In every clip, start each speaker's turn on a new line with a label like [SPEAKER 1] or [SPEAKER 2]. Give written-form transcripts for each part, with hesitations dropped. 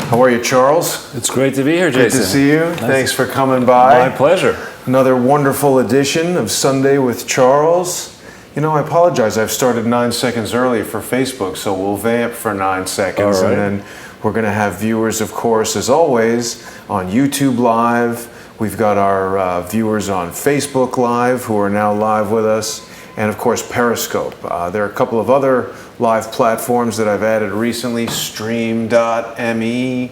[SPEAKER 1] How are you, Charles?
[SPEAKER 2] It's great to be here, Jason.
[SPEAKER 1] Good to see you. Nice. Thanks for coming by.
[SPEAKER 2] My pleasure.
[SPEAKER 1] Another wonderful edition of Sunday with Charles. You know, I apologize. I've started 9 seconds early for Facebook, so we'll vamp for 9 seconds.
[SPEAKER 2] All right.
[SPEAKER 1] And then we're going to have viewers, of course, as always, on YouTube Live. We've got our viewers on Facebook Live who are now live with us. And, of course, Periscope. There are a couple of other live platforms that I've added recently, Stream.me.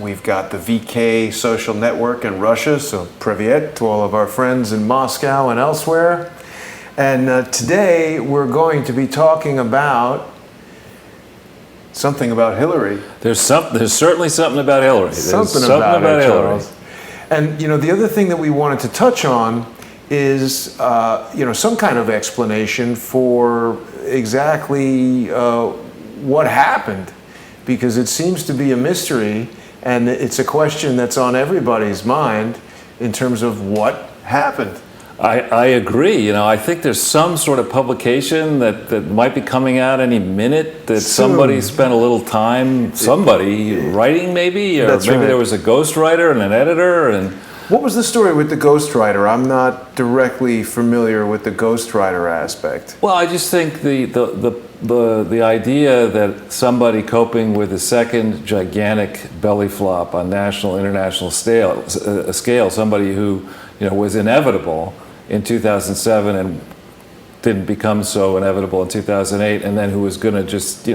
[SPEAKER 1] We've got the VK social network in Russia, so privyet to all of our friends in Moscow and elsewhere. And today we're going to be talking about something about Hillary.
[SPEAKER 2] There's certainly something about Hillary.
[SPEAKER 1] Something about Hillary. And, you know, the other thing that we wanted to touch on is, some kind of explanation for exactly what happened, because it seems to be a mystery, and it's a question that's on everybody's mind in terms of what happened.
[SPEAKER 2] I agree. You know, I think there's some sort of publication that might be coming out any minute that somebody spent a little time, writing maybe, or maybe there was a ghostwriter and an editor. And
[SPEAKER 1] what was the story with the ghostwriter? I'm not directly familiar with the ghostwriter aspect.
[SPEAKER 2] Well, I just think the idea that somebody coping with a second gigantic belly flop on national, international scale, somebody who was inevitable in 2007 and didn't become so inevitable in 2008, and then who was going to just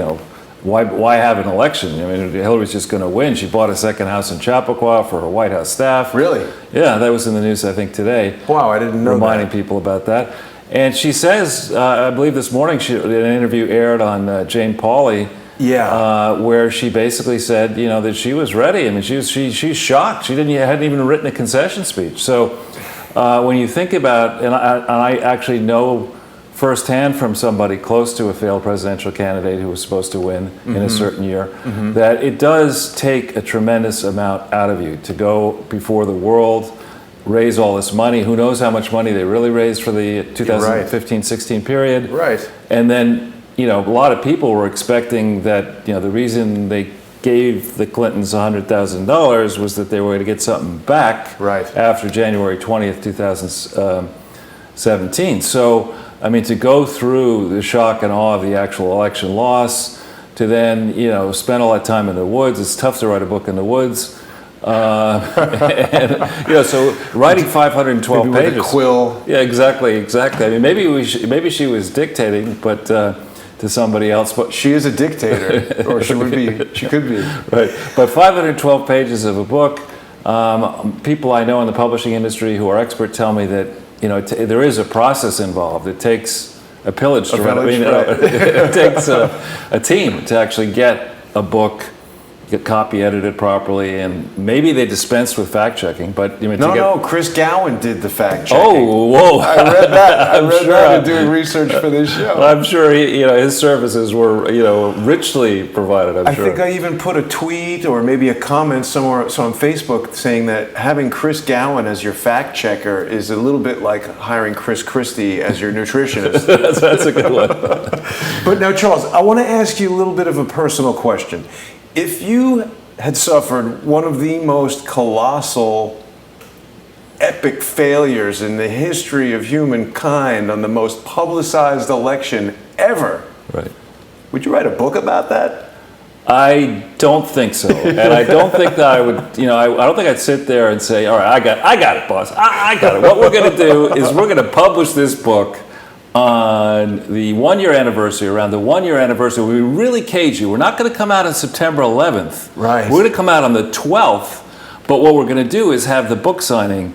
[SPEAKER 2] why have an election? I mean, Hillary's just going to win. She bought a second house in Chappaqua for her White House staff.
[SPEAKER 1] Really?
[SPEAKER 2] Yeah, that was in the news, I think, today.
[SPEAKER 1] Wow, I didn't know
[SPEAKER 2] reminding people about that. And she says, I believe this morning, an interview aired on Jane Pauley, where she basically said, that she was ready. I mean, she's shocked. She hadn't even written a concession speech. So when you think about, and I actually know firsthand from somebody close to a failed presidential candidate who was supposed to win in a certain year, that it does take a tremendous amount out of you to go before the world, raise all this money. Who knows how much money they really raised for the 2015-16 period.
[SPEAKER 1] Right.
[SPEAKER 2] And then, a lot of people were expecting that, the reason they gave the Clintons $100,000 was that they were going to get something back after January 20th, 2017. So, I mean, to go through the shock and awe of the actual election loss, to then, spend all that time in the woods. It's tough to write a book in the woods. So writing 512
[SPEAKER 1] maybe
[SPEAKER 2] pages.
[SPEAKER 1] With a quill.
[SPEAKER 2] Yeah, exactly. I mean, maybe she was dictating, but to somebody else. But
[SPEAKER 1] she is a dictator, or she could be.
[SPEAKER 2] Right. But 512 pages of a book. People I know in the publishing industry who are expert tell me that there is a process involved. It takes a pillage to run it. It takes a team to actually get a book, get copy edited properly, and maybe they dispensed with fact checking. But
[SPEAKER 1] no, Chris Gowan did the fact checking.
[SPEAKER 2] Oh, whoa!
[SPEAKER 1] I read that. I read that in doing research for this show.
[SPEAKER 2] Well, I'm sure his services were richly provided. I
[SPEAKER 1] think I even put a tweet or maybe a comment somewhere on Facebook saying that having Chris Gowan as your fact checker is a little bit like hiring Chris Christie as your nutritionist.
[SPEAKER 2] That's a good one.
[SPEAKER 1] But now, Charles, I want to ask you a little bit of a personal question. If you had suffered one of the most colossal, epic failures in the history of humankind on the most publicized election ever, would you write a book about that?
[SPEAKER 2] I don't think so, and I don't think that I would. I don't think I'd sit there and say, "All right, I got it, boss. I got it." What we're going to do is we're going to publish this book on the 1-year anniversary, around the 1-year anniversary. We really cage you. We're not going to come out on September 11th.
[SPEAKER 1] Right.
[SPEAKER 2] We're going to come out on the 12th, but what we're going to do is have the book signing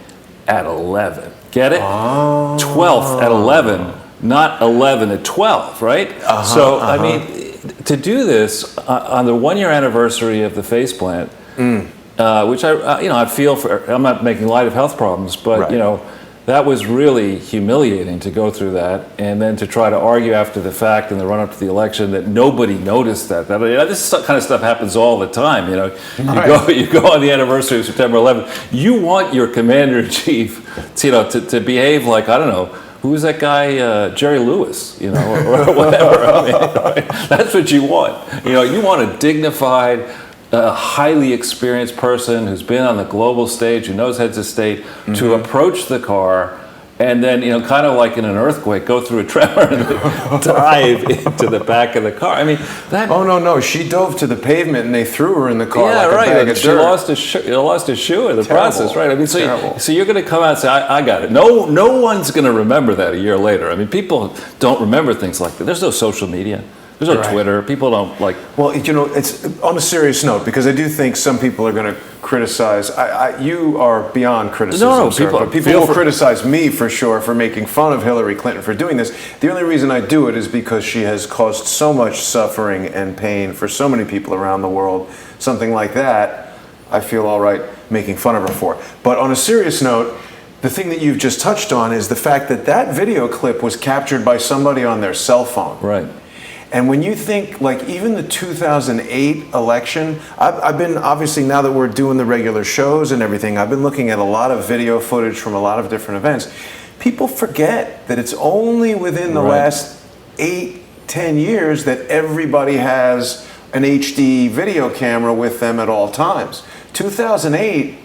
[SPEAKER 2] at 11. Get it? 12th at 11, not 11 at 12, right? I mean, to do this on the 1-year anniversary of the faceplant, which I feel for, I'm not making light of health problems, but that was really humiliating to go through that, and then to try to argue after the fact in the run-up to the election that nobody noticed that. This kind of stuff happens all the time. You go on the anniversary of September 11th. You want your commander-in-chief, to behave like, I don't know, who was that guy, Jerry Lewis, or whatever. I mean, that's what you want. You want a dignified, a highly experienced person who's been on the global stage, who knows heads of state, to approach the car and then, kind of like in an earthquake, go through a tremor and dive into the back of the car. I mean, that...
[SPEAKER 1] Oh, no, she dove to the pavement and they threw her in the car
[SPEAKER 2] yeah,
[SPEAKER 1] like
[SPEAKER 2] right.
[SPEAKER 1] a bag of
[SPEAKER 2] She
[SPEAKER 1] dirt.
[SPEAKER 2] lost a shoe in the process, right? I mean, so you're going to come out and say, I got it. No one's going to remember that a year later. I mean, people don't remember things like that. There's no social media. There's no Twitter. People don't like...
[SPEAKER 1] Well, it's on a serious note, because I do think some people are going to criticize. You are beyond criticism,
[SPEAKER 2] No,
[SPEAKER 1] sir,
[SPEAKER 2] people
[SPEAKER 1] will criticize me for sure for making fun of Hillary Clinton for doing this. The only reason I do it is because she has caused so much suffering and pain for so many people around the world. Something like that, I feel all right making fun of her for. But on a serious note, the thing that you've just touched on is the fact that that video clip was captured by somebody on their cell phone.
[SPEAKER 2] Right.
[SPEAKER 1] And when you think, like, even the 2008 election, I've been, obviously, now that we're doing the regular shows and everything, I've been looking at a lot of video footage from a lot of different events. People forget that it's only within the last 8-10 years that everybody has an HD video camera with them at all times. 2008,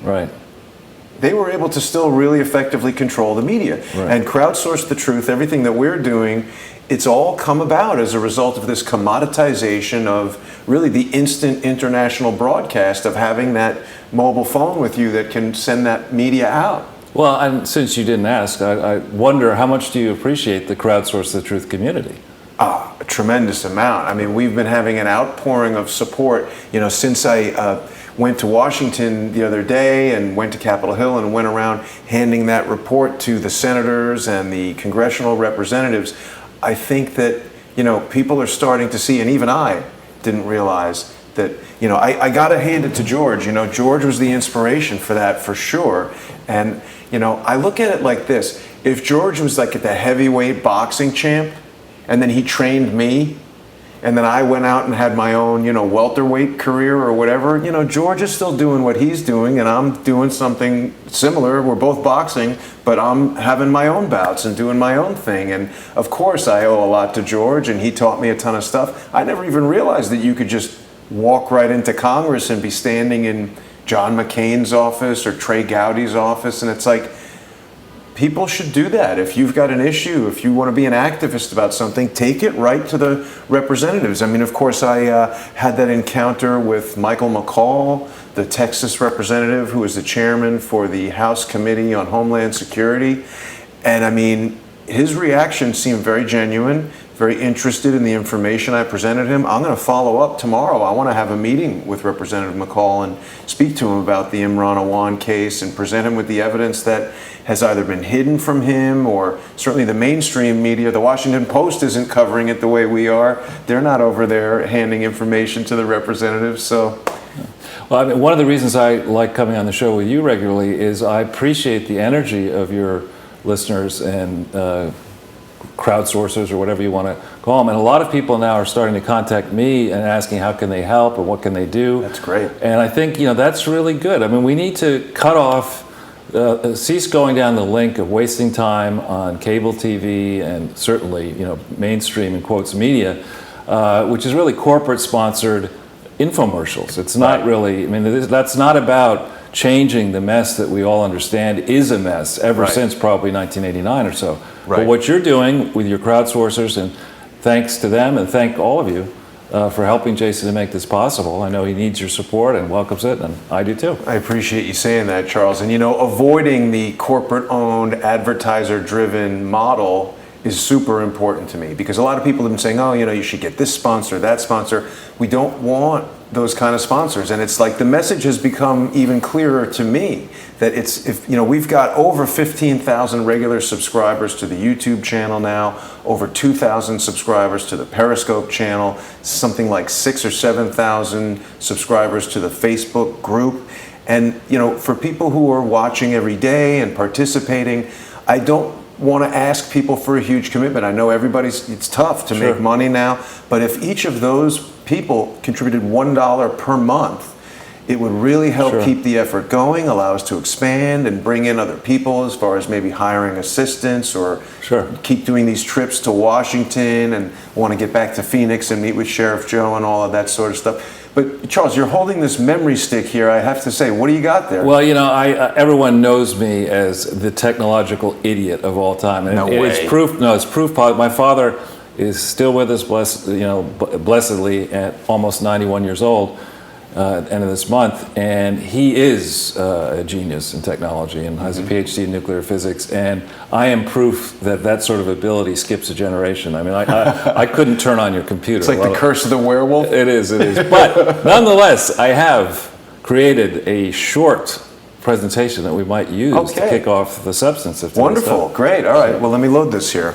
[SPEAKER 1] they were able to still really effectively control the media and crowdsource the truth. Everything that we're doing, it's all come about as a result of this commoditization of really the instant international broadcast of having that mobile phone with you that can send that media out.
[SPEAKER 2] Well, and since you didn't ask, I wonder, how much do you appreciate the Crowdsource the Truth community?
[SPEAKER 1] A tremendous amount. I mean, we've been having an outpouring of support, since I went to Washington the other day and went to Capitol Hill and went around handing that report to the senators and the congressional representatives. I think that, people are starting to see, and even I didn't realize that, I got to hand it to George. George was the inspiration for that, for sure. And, I look at it like this. If George was like the heavyweight boxing champ, and then he trained me, and then I went out and had my own, welterweight career or whatever, George is still doing what he's doing, and I'm doing something similar. We're both boxing, but I'm having my own bouts and doing my own thing. And of course, I owe a lot to George, and he taught me a ton of stuff. I never even realized that you could just walk right into Congress and be standing in John McCain's office or Trey Gowdy's office, and it's like, people should do that. If you've got an issue, if you want to be an activist about something, take it right to the representatives. I mean, of course, I had that encounter with Michael McCall, the Texas representative who was the chairman for the House Committee on Homeland Security. And I mean, his reaction seemed very genuine, very interested in the information I presented him. I'm going to follow up tomorrow. I want to have a meeting with Representative McCall and speak to him about the Imran Awan case and present him with the evidence that has either been hidden from him, or certainly the mainstream media. The Washington Post isn't covering it the way we are. They're not over there handing information to the representatives. So,
[SPEAKER 2] well, I mean, one of the reasons I like coming on the show with you regularly is I appreciate the energy of your listeners and crowdsourcers, or whatever you want to call them. And a lot of people now are starting to contact me and asking how can they help and what can they do.
[SPEAKER 1] That's great.
[SPEAKER 2] And I think, that's really good. I mean, we need to cut off, cease going down the link of wasting time on cable TV and certainly, mainstream, in quotes, media, which is really corporate sponsored infomercials. It's not really, that's not about changing the mess that we all understand is a mess ever since probably 1989 or so. But what you're doing with your crowdsourcers, and thanks to them and thank all of you for helping Jason to make this possible. I know he needs your support and welcomes it, and I do too.
[SPEAKER 1] I appreciate you saying that, Charles. And avoiding the corporate-owned, advertiser-driven model is super important to me, because a lot of people have been saying, oh, you should get this sponsor, that sponsor. We don't want those kind of sponsors. And it's like the message has become even clearer to me that we've got over 15,000 regular subscribers to the YouTube channel now, over 2,000 subscribers to the Periscope channel, something like 6,000 or 7,000 subscribers to the Facebook group. And, for people who are watching every day and participating, I don't want to ask people for a huge commitment. I know it's tough to make money now, but if each of those people contributed $1 per month, it would really help
[SPEAKER 2] Sure.
[SPEAKER 1] keep the effort going, allow us to expand and bring in other people as far as maybe hiring assistants or
[SPEAKER 2] Sure.
[SPEAKER 1] keep doing these trips to Washington and want to get back to Phoenix and meet with Sheriff Joe and all of that sort of stuff. But Charles, you're holding this memory stick here. I have to say, what do you got there?
[SPEAKER 2] Well, you know, everyone knows me as the technological idiot of all time, and
[SPEAKER 1] No way.
[SPEAKER 2] it's proof. No, it's proof. My father is still with us, blessedly, at almost 91 years old. At the end of this month, and he is a genius in technology and has a PhD in nuclear physics, and I am proof that that sort of ability skips a generation. I mean, I couldn't turn on your computer.
[SPEAKER 1] It's like the curse of the werewolf.
[SPEAKER 2] It is. But nonetheless, I have created a short presentation that we might use to kick off the substance of today's
[SPEAKER 1] Wonderful,
[SPEAKER 2] stuff.
[SPEAKER 1] great. All right, well, let me load this here.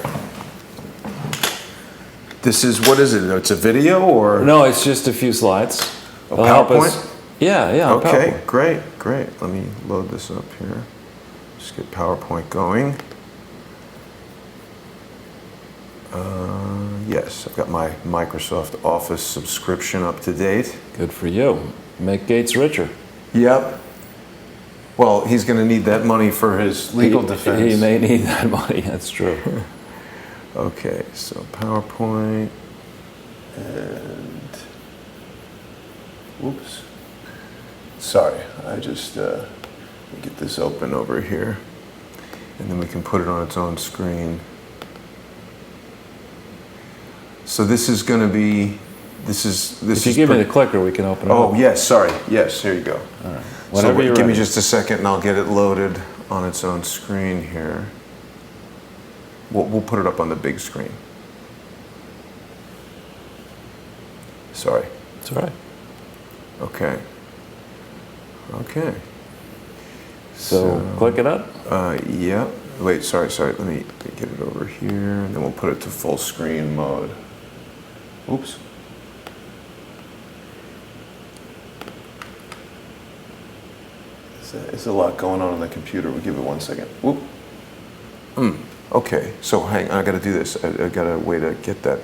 [SPEAKER 1] This is, what is it? It's a video or?
[SPEAKER 2] No, it's just a few slides.
[SPEAKER 1] A
[SPEAKER 2] It'll help
[SPEAKER 1] PowerPoint?
[SPEAKER 2] us- Yeah.
[SPEAKER 1] Okay,
[SPEAKER 2] PowerPoint.
[SPEAKER 1] great. Let me load this up here. Just get PowerPoint going. Yes, I've got my Microsoft Office subscription up to date.
[SPEAKER 2] Good for you. Make Gates richer.
[SPEAKER 1] Yep. Well, he's going to need that money for his legal defense.
[SPEAKER 2] He may need that money. That's true.
[SPEAKER 1] Okay, so PowerPoint and whoops. Sorry, I just get this open over here, and then we can put it on its own screen. So this is going to be. This
[SPEAKER 2] If you give me the clicker, we can open it up.
[SPEAKER 1] Oh yes, sorry. Yes, here you go.
[SPEAKER 2] All right. Whatever you're
[SPEAKER 1] give me
[SPEAKER 2] ready.
[SPEAKER 1] just a second, and I'll get it loaded on its own screen here. We'll put it up on the big screen. Sorry.
[SPEAKER 2] It's all right.
[SPEAKER 1] Okay.
[SPEAKER 2] So click it up.
[SPEAKER 1] Yeah. Wait, sorry. Let me get it over here, and then we'll put it to full screen mode. Oops. There's a lot going on the computer. We'll give it 1 second. Whoop. Okay, so hang on, I gotta do this. I got a way to get that.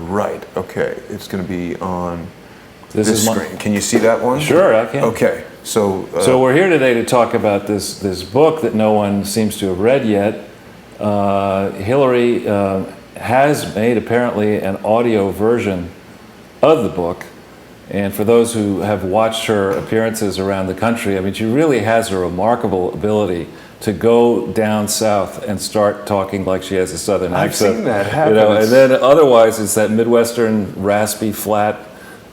[SPEAKER 1] Right, okay. It's gonna be on this screen. Can you see that one?
[SPEAKER 2] Sure, I can.
[SPEAKER 1] Okay, so.
[SPEAKER 2] So we're here today to talk about this book that no one seems to have read yet. Hillary has made apparently an audio version of the book. And for those who have watched her appearances around the country, I mean, she really has a remarkable ability to go down south and start talking like she has a southern accent.
[SPEAKER 1] I've seen that happen.
[SPEAKER 2] You know, and then otherwise it's that Midwestern raspy, flat,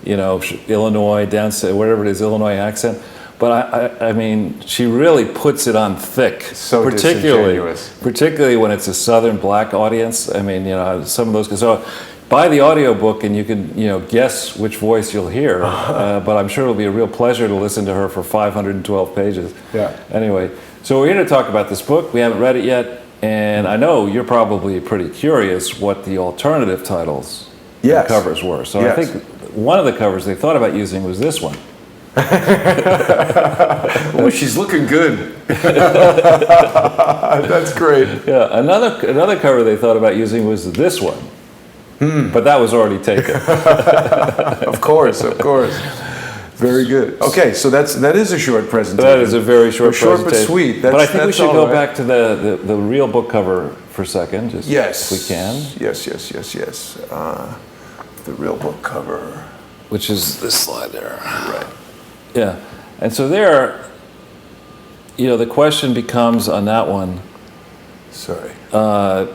[SPEAKER 2] you know, Illinois, down whatever it is, Illinois accent. But I mean, she really puts it on thick.
[SPEAKER 1] So disingenuous.
[SPEAKER 2] Particularly when it's a southern black audience. I mean, you know, some of those. So buy the audiobook and you can, you know, guess which voice you'll hear. But I'm sure it'll be a real pleasure to listen to her for 512 pages.
[SPEAKER 1] Yeah.
[SPEAKER 2] Anyway, so we're here to talk about this book. We haven't read it yet. And I know you're probably pretty curious what the alternative titles and covers were. So I think one of the covers they thought about using was this one.
[SPEAKER 1] Oh, she's looking good. That's great.
[SPEAKER 2] Yeah, another cover they thought about using was this one. But that was already taken.
[SPEAKER 1] Of course. Very good. Okay, so that is a short presentation.
[SPEAKER 2] That is a very short presentation.
[SPEAKER 1] Short but sweet.
[SPEAKER 2] But I think we should go
[SPEAKER 1] right.
[SPEAKER 2] back to the real book cover for a second, just
[SPEAKER 1] Yes.
[SPEAKER 2] if we can.
[SPEAKER 1] Yes. The real book cover.
[SPEAKER 2] Which is this slide there.
[SPEAKER 1] Right.
[SPEAKER 2] Yeah. And so there, you know, the question becomes on that one,
[SPEAKER 1] Sorry.
[SPEAKER 2] I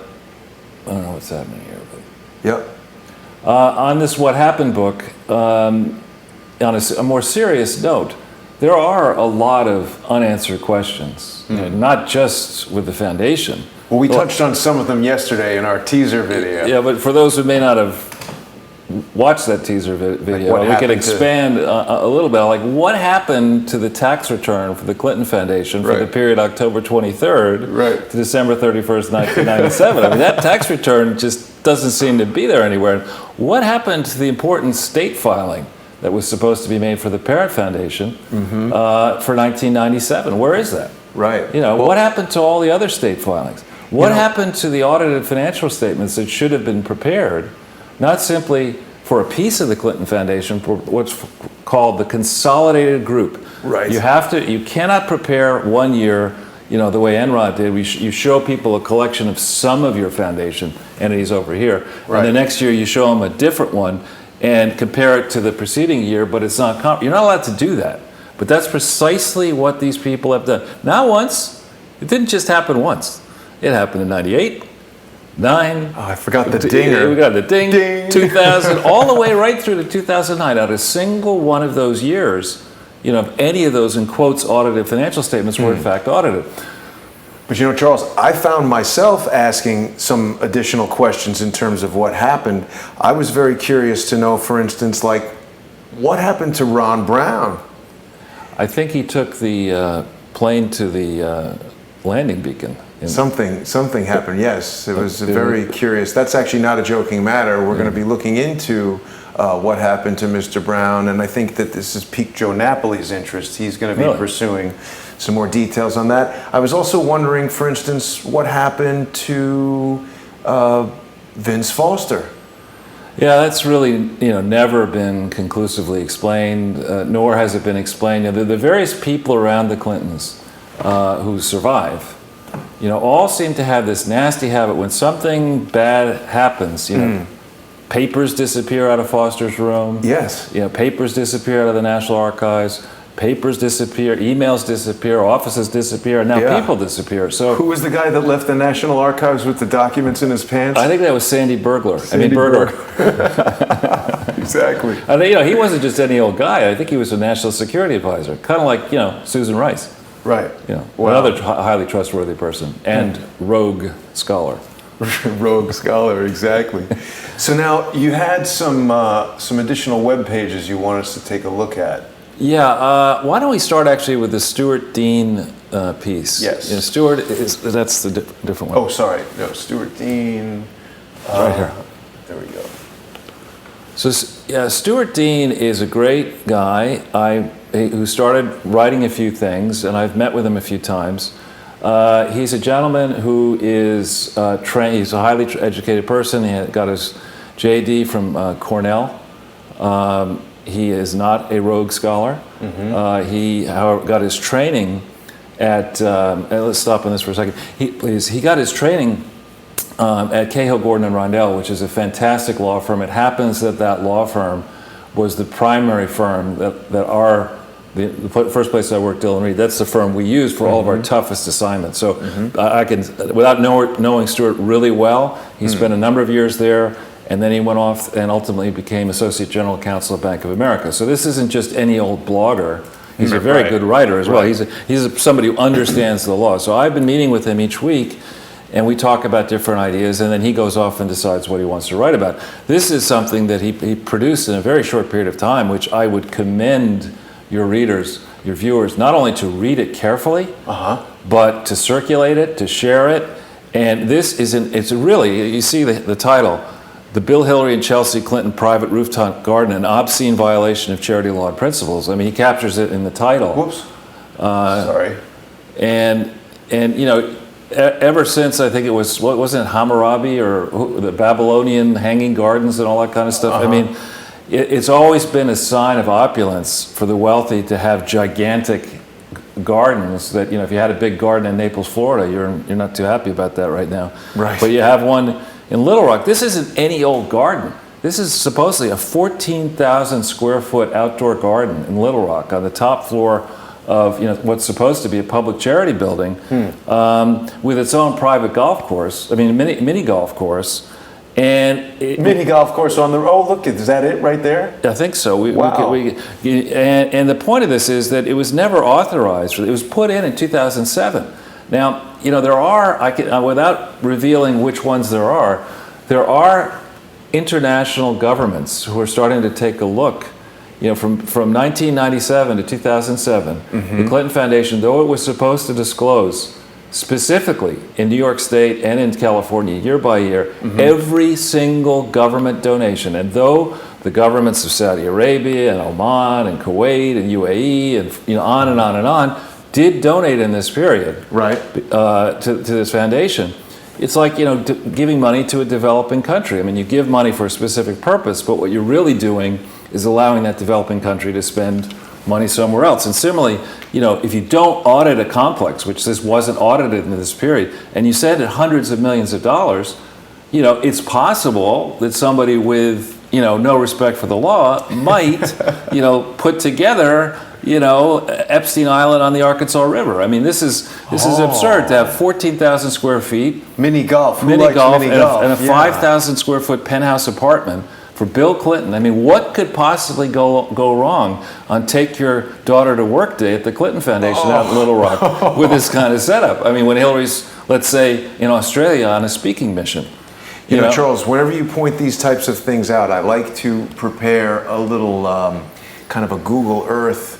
[SPEAKER 2] don't know what's happening here, but
[SPEAKER 1] Yep.
[SPEAKER 2] on this What Happened book, on a more serious note, there are a lot of unanswered questions, you know, not just with the foundation.
[SPEAKER 1] Well, we touched on some of them yesterday in our teaser video.
[SPEAKER 2] Yeah, but for those who may not have watched that teaser video,
[SPEAKER 1] what
[SPEAKER 2] we could
[SPEAKER 1] happened
[SPEAKER 2] expand a little bit. Like, what happened to the tax return for the Clinton Foundation for the period October 23rd to December 31st, 1997? I mean, that tax return just doesn't seem to be there anywhere. What happened to the important state filing that was supposed to be made for the Parent Foundation for 1997? Where is that?
[SPEAKER 1] Right.
[SPEAKER 2] You know, what happened to all the other state filings? What happened to the audited financial statements that should have been prepared, not simply for a piece of the Clinton Foundation for what's called the consolidated group.
[SPEAKER 1] Right.
[SPEAKER 2] You cannot prepare 1 year, the way Enrod did. You show people a collection of some of your foundation entities over here,
[SPEAKER 1] right.
[SPEAKER 2] And the next year you show them a different one and compare it to the preceding year, but it's not you're not allowed to do that. But that's precisely what these people have done. Not once. It didn't just happen once. It happened in 98, 9.
[SPEAKER 1] Oh, I forgot the dinger.
[SPEAKER 2] We got the ding.
[SPEAKER 1] Ding.
[SPEAKER 2] 2000, all the way right through to 2009. Not a single one of those years, of any of those, in quotes, audited financial statements were in fact audited.
[SPEAKER 1] But Charles, I found myself asking some additional questions in terms of what happened. I was very curious to know, for instance, like, what happened to Ron Brown?
[SPEAKER 2] I think he took the plane to the landing beacon.
[SPEAKER 1] Something happened, yes. It was very curious. That's actually not a joking matter. We're going to be looking into what happened to Mr. Brown, and I think that this has piqued Joe Napoli's interest. He's going to be pursuing some more details on that. I was also wondering, for instance, what happened to Vince Foster?
[SPEAKER 2] Yeah, that's really never been conclusively explained, nor has it been explained. The various people around the Clintons who survive, all seem to have this nasty habit. When something bad happens, papers disappear out of Foster's room.
[SPEAKER 1] Yes.
[SPEAKER 2] Papers disappear out of the National Archives. Papers disappear, emails disappear, offices disappear, and now people disappear. So
[SPEAKER 1] who was the guy that left the National Archives with the documents in his pants?
[SPEAKER 2] I think that was Sandy Burglar.
[SPEAKER 1] Burglar. Exactly.
[SPEAKER 2] I think, he wasn't just any old guy. I think he was a national security advisor, kind of like, Susan Rice.
[SPEAKER 1] Right.
[SPEAKER 2] Another highly trustworthy person and rogue scholar.
[SPEAKER 1] Rogue scholar, exactly. So now you had some additional web pages you want us to take a look at.
[SPEAKER 2] Yeah, why don't we start actually with the Stuart Dean piece?
[SPEAKER 1] Yes.
[SPEAKER 2] Stuart that's the different one.
[SPEAKER 1] Oh, sorry. No, Stuart Dean.
[SPEAKER 2] Right here.
[SPEAKER 1] There we go.
[SPEAKER 2] So, Stuart Dean is a great guy who started writing a few things, and I've met with him a few times. He's a gentleman who is trained. He's a highly educated person. He got his JD from Cornell. He is not a rogue scholar. Mm-hmm. He, however, got his training at, let's stop on this for a second. He got his training at Cahill, Gordon and Rondell, which is a fantastic law firm. It happens that law firm was the primary firm the first place I worked, Dillon Reed, that's the firm we used for all of our toughest assignments. So I can, without knowing Stuart really well, he spent a number of years there, and then he went off and ultimately became Associate General Counsel of Bank of America. So this isn't just any old blogger. He's a very good writer as well. He's somebody who understands the law. So I've been meeting with him each week, and we talk about different ideas, and then he goes off and decides what he wants to write about. This is something that he produced in a very short period of time, which I would commend your readers, your viewers, not only to read it carefully, but to circulate it, to share it. And this it's really, you see the title, The Bill Hillary and Chelsea Clinton Private Rooftop Garden, an obscene violation of charity law and principles. I mean, he captures it in the title.
[SPEAKER 1] Whoops. Sorry.
[SPEAKER 2] And ever since, I think it was, wasn't it Hammurabi or the Babylonian hanging gardens and all that kind of stuff? I mean, it's always been a sign of opulence for the wealthy to have gigantic gardens that, if you had a big garden in Naples, Florida, you're not too happy about that right now.
[SPEAKER 1] Right.
[SPEAKER 2] But you have one in Little Rock. This isn't any old garden. This is supposedly a 14,000 square foot outdoor garden in Little Rock on the top floor of what's supposed to be a public charity building, with its own private golf course. I mean, mini golf course. And
[SPEAKER 1] mini golf course on the, look, is that it right there?
[SPEAKER 2] I think so.
[SPEAKER 1] Wow.
[SPEAKER 2] And the point of this is that it was never authorized. It was put in 2007. Now, there are, without revealing which ones there are international governments who are starting to take a look. From 1997 to 2007, the Clinton Foundation, though it was supposed to disclose specifically in New York State and in California year by year, every single government donation, and though the governments of Saudi Arabia and Oman and Kuwait and UAE and on and on and on did donate in this period, to this foundation, it's like, giving money to a developing country. I mean, you give money for a specific purpose, but what you're really doing is allowing that developing country to spend money somewhere else. And similarly, if you don't audit a complex, which this wasn't audited in this period, and you said it hundreds of millions of dollars, it's possible that somebody with, no respect for the law might, put together, Epstein Island on the Arkansas River. I mean, this is absurd to have 14,000 square feet,
[SPEAKER 1] mini golf,
[SPEAKER 2] and a 5,000 square foot penthouse apartment for Bill Clinton. I mean, what could possibly go wrong on Take Your Daughter to Work Day at the Clinton Foundation out in Little Rock with this kind of setup? I mean, when Hillary's, let's say, in Australia on a speaking mission.
[SPEAKER 1] You know, Charles, whenever you point these types of things out, I like to prepare a little kind of a Google Earth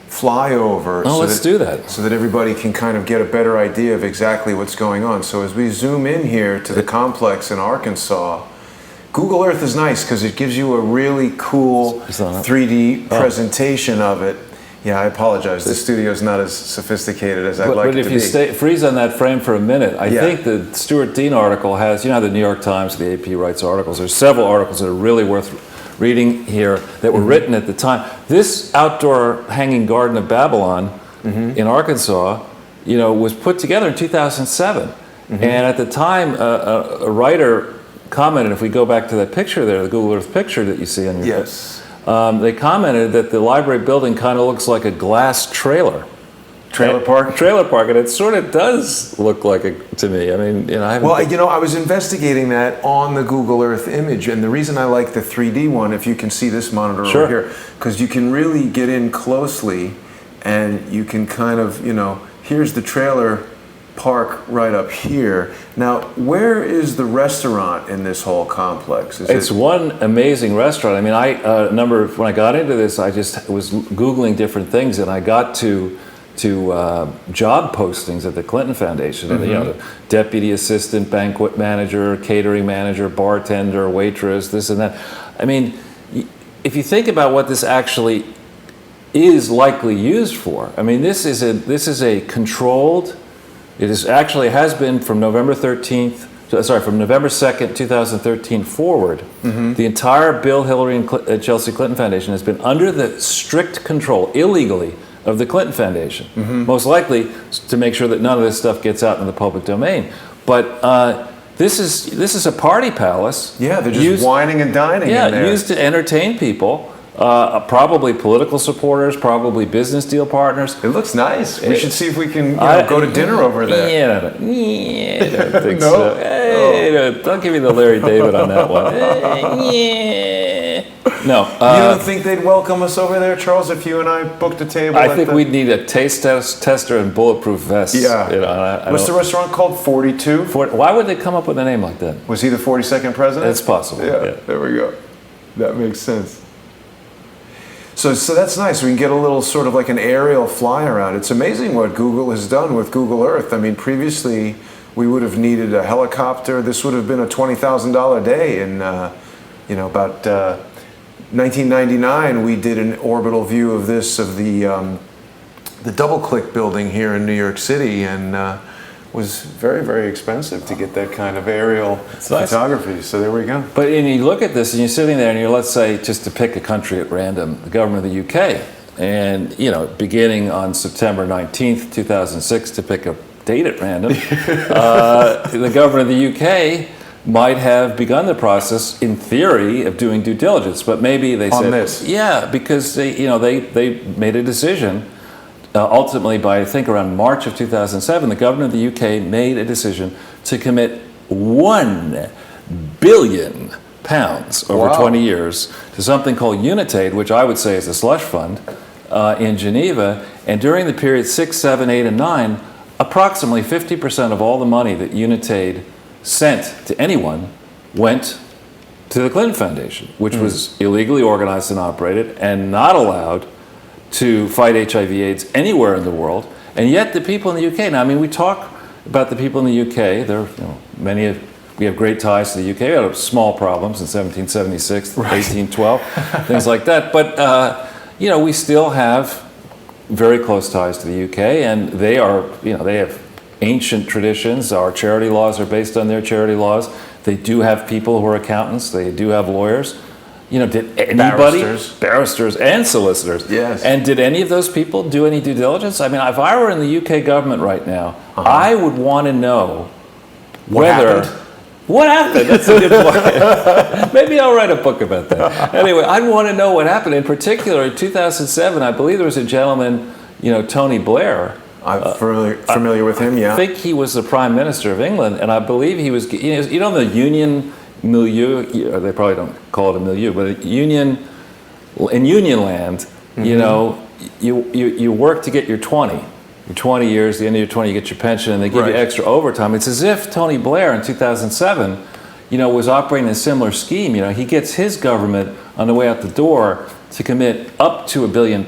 [SPEAKER 1] flyover.
[SPEAKER 2] Oh, let's do that.
[SPEAKER 1] So that everybody can kind of get a better idea of exactly what's going on. So as we zoom in here to the complex in Arkansas, Google Earth is nice because it gives you a really cool 3D presentation of it. Yeah, I apologize. The studio's not as sophisticated as I'd like it to be.
[SPEAKER 2] But if you freeze on that frame for a minute, I think the Stuart Dean article has, how the New York Times, the AP writes articles. There's several articles that are really worth reading here that were written at the time. This outdoor hanging garden of Babylon in Arkansas, was put together in 2007. And at the time, a writer commented, if we go back to that picture there, the Google Earth picture that you see on your they commented that the library building kind of looks like a glass trailer park, and it sort of does look like it to me. I mean, I was investigating that on the Google Earth image, and the reason I like the 3D one, if you can see this monitor over here, because you can really get in closely, and you can kind of, here's the trailer park right up here. Now, where is the restaurant in this whole complex? It's one amazing restaurant. I mean, when I got into this, I just was Googling different things, and I got to job postings at the Clinton Foundation. And, the deputy assistant, banquet manager, catering manager, bartender, waitress, this and that. I mean, if you think about what this actually is likely used for, I mean, this is a controlled. It has been from November 2nd, 2013 forward. The entire Bill, Hillary, and Chelsea Clinton Foundation has been under the strict control, illegally, of the Clinton Foundation. Most likely to make sure that none of this stuff gets out in the public domain. But this is a party palace. Yeah, they're just wining and dining in there. Used to entertain people. Probably political supporters, probably business deal partners. It looks nice. We should see if we can go to dinner over there. I don't think so. Don't give me the Larry David on that one. No. You don't think they'd welcome us over there, Charles, if you and I booked a table? I think we'd need a taste tester and bulletproof vests. Yeah. What's the restaurant called? 42? Why would they come up with a name like that? Was he the 42nd president? It's possible. Yeah, there we go. That makes sense. So that's nice. We can get a little sort of like an aerial fly around. It's amazing what Google has done with Google Earth. I mean, previously we would have needed a helicopter. This would have been a $20,000 day. In about 1999, we did an orbital view of this of the DoubleClick building here in New York City, and was very, very expensive to get that kind of aerial photography. So there we go. But you look at this, and you're sitting there, and let's say, just to pick a country at random, the government of the UK, and beginning on September 19th, 2006, to pick a date at random, the government of the UK might have begun the process, in theory, of doing due diligence. But maybe they said, because they made a decision. Ultimately, by I think around March of 2007, the government of the UK made a decision to commit £1 billion over 20 years to something called Unitaid, which I would say is a slush fund in Geneva. And during the period 6, 7, 8, and 9, approximately 50% of all the money that Unitaid sent to anyone went to the Clinton Foundation, which was illegally organized and operated and not allowed to fight HIV/AIDS anywhere in the world. And yet the people in the UK, now I mean, we talk about the people in the UK, we have great ties to the UK. We had small problems in 1776, 1812, things like that. But we still have very close ties to the UK, and they are, they have ancient traditions. Our charity laws are based on their charity laws. They do have people who are accountants. They do have lawyers. You know, did anybody, barristers and solicitors,
[SPEAKER 1] yes,
[SPEAKER 2] and did any of those people do any due diligence? I mean, if I were in the UK government right now, I would want to know what happened. That's a good point. Maybe I'll write a book about that. Anyway, I'd want to know what happened. In particular, in 2007, I believe there was a gentleman, you know, Tony Blair.
[SPEAKER 1] I'm familiar with him, yeah.
[SPEAKER 2] I think he was the Prime Minister of England, and I believe he was, you know, the union milieu, they probably don't call it a milieu, but in union land, you know, you work to get your 20 years, the end of your 20, you get your pension, and they give you extra overtime. It's as if Tony Blair in 2007, you know, was operating a similar scheme. You know, he gets his government on the way out the door to commit up to £1 billion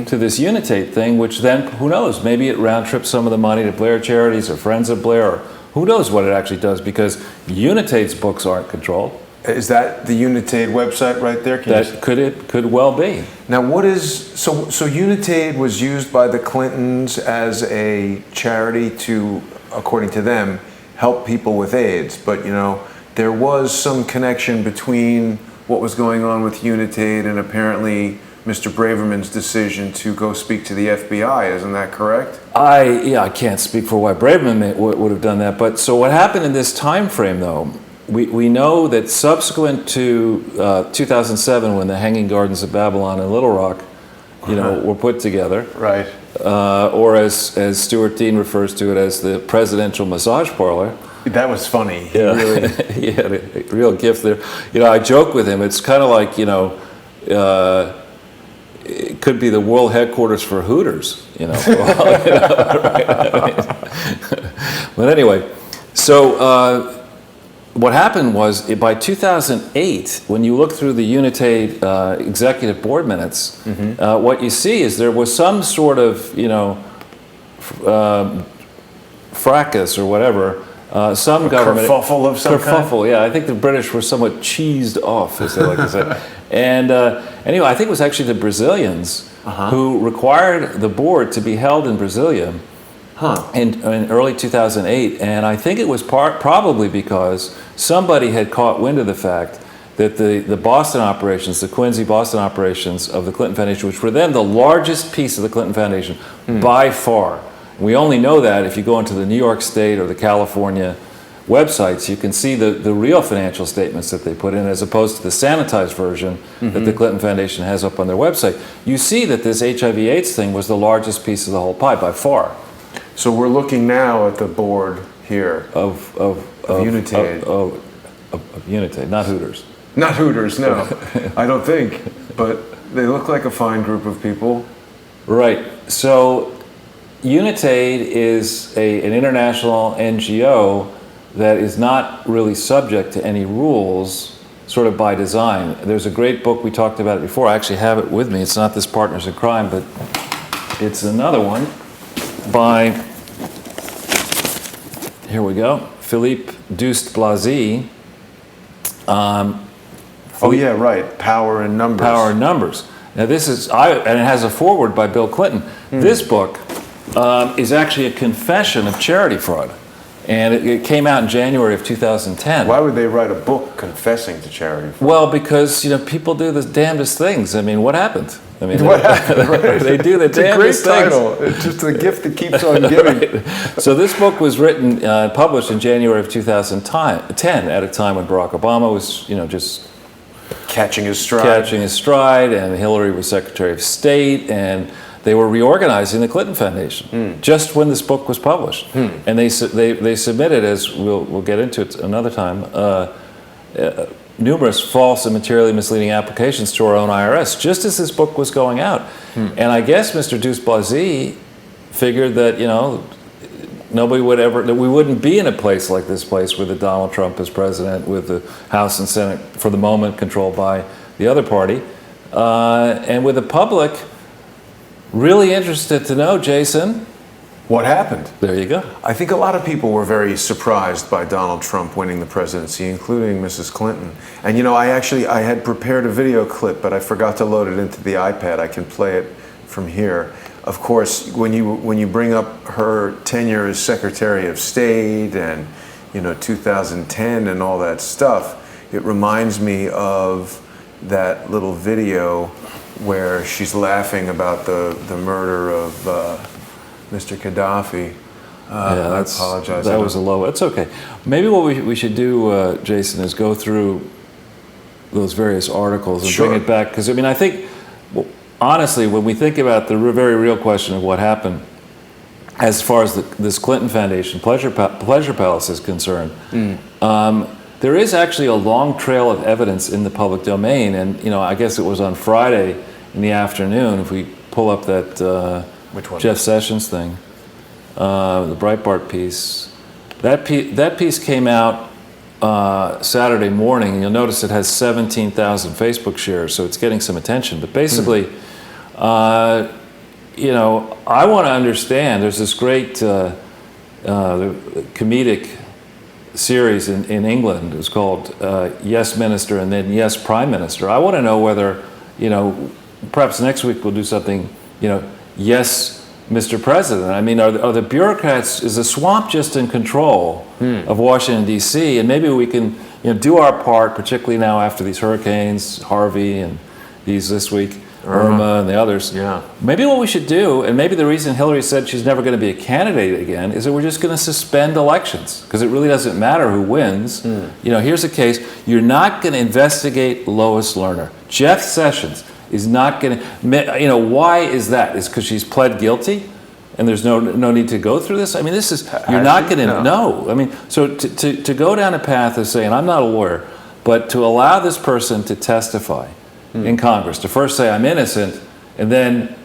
[SPEAKER 2] to this Unitate thing, which then, who knows, maybe it round trips some of the money to Blair charities or Friends of Blair, or who knows what it actually does, because Unitate's books aren't controlled.
[SPEAKER 1] Is that the Unitate website right there?
[SPEAKER 2] Could well be.
[SPEAKER 1] Now, what is so Unitate was used by the Clintons as a charity to, according to them, help people with AIDS. But you know, there was some connection between what was going on with Unitate and apparently Mr. Braverman's decision to go speak to the FBI. Isn't that correct?
[SPEAKER 2] I can't speak for why Braverman would have done that. But so what happened in this time frame, though? We know that subsequent to 2007, when the Hanging Gardens of Babylon and Little Rock, you know, were put together,
[SPEAKER 1] right?
[SPEAKER 2] Or as Stuart Dean refers to it as the presidential massage parlor.
[SPEAKER 1] That was funny.
[SPEAKER 2] Yeah, really. He had a real gift there. You know, I joke with him. It's kind of like, you know, it could be the world headquarters for Hooters. You know, but anyway, so. What happened was, by 2008, when you look through the Unitate executive board minutes, what you see is there was some sort of, you know, fracas or whatever, some government
[SPEAKER 1] kerfuffle of some
[SPEAKER 2] kind. Yeah, I think the British were somewhat cheesed off, as they like to say. And anyway, I think it was actually the Brazilians who required the board to be held in Brasilia. In early 2008, and I think it was probably because somebody had caught wind of the fact that the Boston operations, the Quincy Boston operations of the Clinton Foundation, which were then the largest piece of the Clinton Foundation by far. We only know that if you go into the New York State or the California websites, you can see the real financial statements that they put in, as opposed to the sanitized version that the Clinton Foundation has up on their website. You see that this HIV/AIDS thing was the largest piece of the whole pie by far.
[SPEAKER 1] So we're looking now at the board here of Unitate.
[SPEAKER 2] Of Unitate, not Hooters.
[SPEAKER 1] Not Hooters, no. I don't think. But they look like a fine group of people.
[SPEAKER 2] Right. So Unitate is an international NGO that is not really subject to any rules, sort of by design. There's a great book, we talked about it before. I actually have it with me. It's not this Partners in Crime, but it's another one by, here we go, Philippe Douste-Blazy.
[SPEAKER 1] Oh yeah, right. Power in Numbers.
[SPEAKER 2] Power in Numbers. Now this is, and it has a foreword by Bill Clinton. This book is actually a confession of charity fraud. And it came out in January of 2010.
[SPEAKER 1] Why would they write a book confessing to charity fraud?
[SPEAKER 2] Well, because, you know, people do the damnedest things. I mean, what happened? I mean,
[SPEAKER 1] what happened? Right.
[SPEAKER 2] They do the damnedest things.
[SPEAKER 1] It's a great title. It's just a gift that keeps on giving.
[SPEAKER 2] Right. So this book was written, published in January of 2010, at a time when Barack Obama was, you know, just
[SPEAKER 1] catching his stride,
[SPEAKER 2] and Hillary was Secretary of State, and they were reorganizing the Clinton Foundation just when this book was published, and they submitted, as we'll get into it another time, numerous false and materially misleading applications to our own IRS just as this book was going out, and I guess Mr. Douste-Blazy figured that, you know, nobody would ever, that we wouldn't be in a place like this place with Donald Trump as president, with the House and Senate for the moment controlled by the other party, and with the public really interested to know, Jason,
[SPEAKER 1] what happened?
[SPEAKER 2] There you go.
[SPEAKER 1] I think a lot of people were very surprised by Donald Trump winning the presidency, including Mrs. Clinton. And you know, I had prepared a video clip, but I forgot to load it into the iPad. I can play it from here. of course, when you bring up her tenure as Secretary of State and 2010 and all that stuff, it reminds me of that little video where she's laughing about the murder of Mr. Gaddafi. I apologize.
[SPEAKER 2] That was a low. It's okay. Maybe what we should do, Jason, is go through those various articles and bring it back. Because, I mean, I think, honestly, when we think about the very real question of what happened, as far as this Clinton Foundation Pleasure Palace is concerned, there is actually a long trail of evidence in the public domain. And, I guess it was on Friday in the afternoon, if we pull up that
[SPEAKER 1] Which one?
[SPEAKER 2] Jeff Sessions thing, the Breitbart piece. That piece came out Saturday morning, and you'll notice it has 17,000 Facebook shares, so it's getting some attention. But basically, I want to understand. There's this great comedic series in England. It's called Yes Minister and then Yes Prime Minister. I want to know whether, perhaps next week we'll do something, Yes Mr. President. I mean, are the bureaucrats, is the swamp just in control of Washington, D.C.? And maybe we can do our part, particularly now after these hurricanes, Harvey and these this week, Irma and the others.
[SPEAKER 1] Yeah.
[SPEAKER 2] Maybe what we should do, and maybe the reason Hillary said she's never going to be a candidate again, is that we're just going to suspend elections, because it really doesn't matter who wins. Here's the case. You're not going to investigate Lois Lerner. Jeff Sessions is not going to, why is that? Is because she's pled guilty and there's no need to go through this? I mean, you're not going to know. I mean, so to go down a path of saying, I'm not a lawyer, but to allow this person to testify in Congress, to first say I'm innocent and then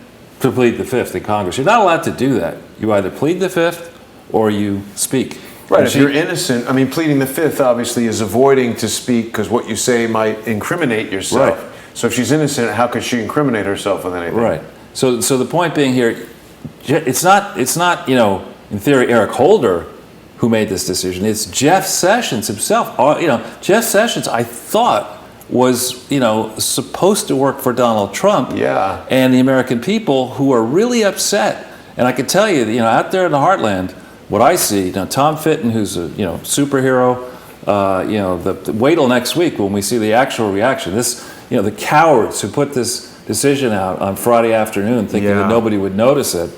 [SPEAKER 2] to plead the fifth in Congress. You're not allowed to do that. You either plead the fifth or you speak.
[SPEAKER 1] Right, if you're innocent, I mean, pleading the fifth obviously is avoiding to speak because what you say might incriminate yourself.
[SPEAKER 2] Right.
[SPEAKER 1] So if she's innocent, how could she incriminate herself with anything?
[SPEAKER 2] Right. So the point being here, it's not in theory Eric Holder who made this decision. It's Jeff Sessions himself. Jeff Sessions, I thought, was supposed to work for Donald Trump.
[SPEAKER 1] Yeah.
[SPEAKER 2] And the American people who are really upset. And I can tell you, out there in the heartland, what I see, Tom Fitton, who's a superhero. Wait till next week when we see the actual reaction. The cowards who put this decision out on Friday afternoon thinking that nobody would notice it.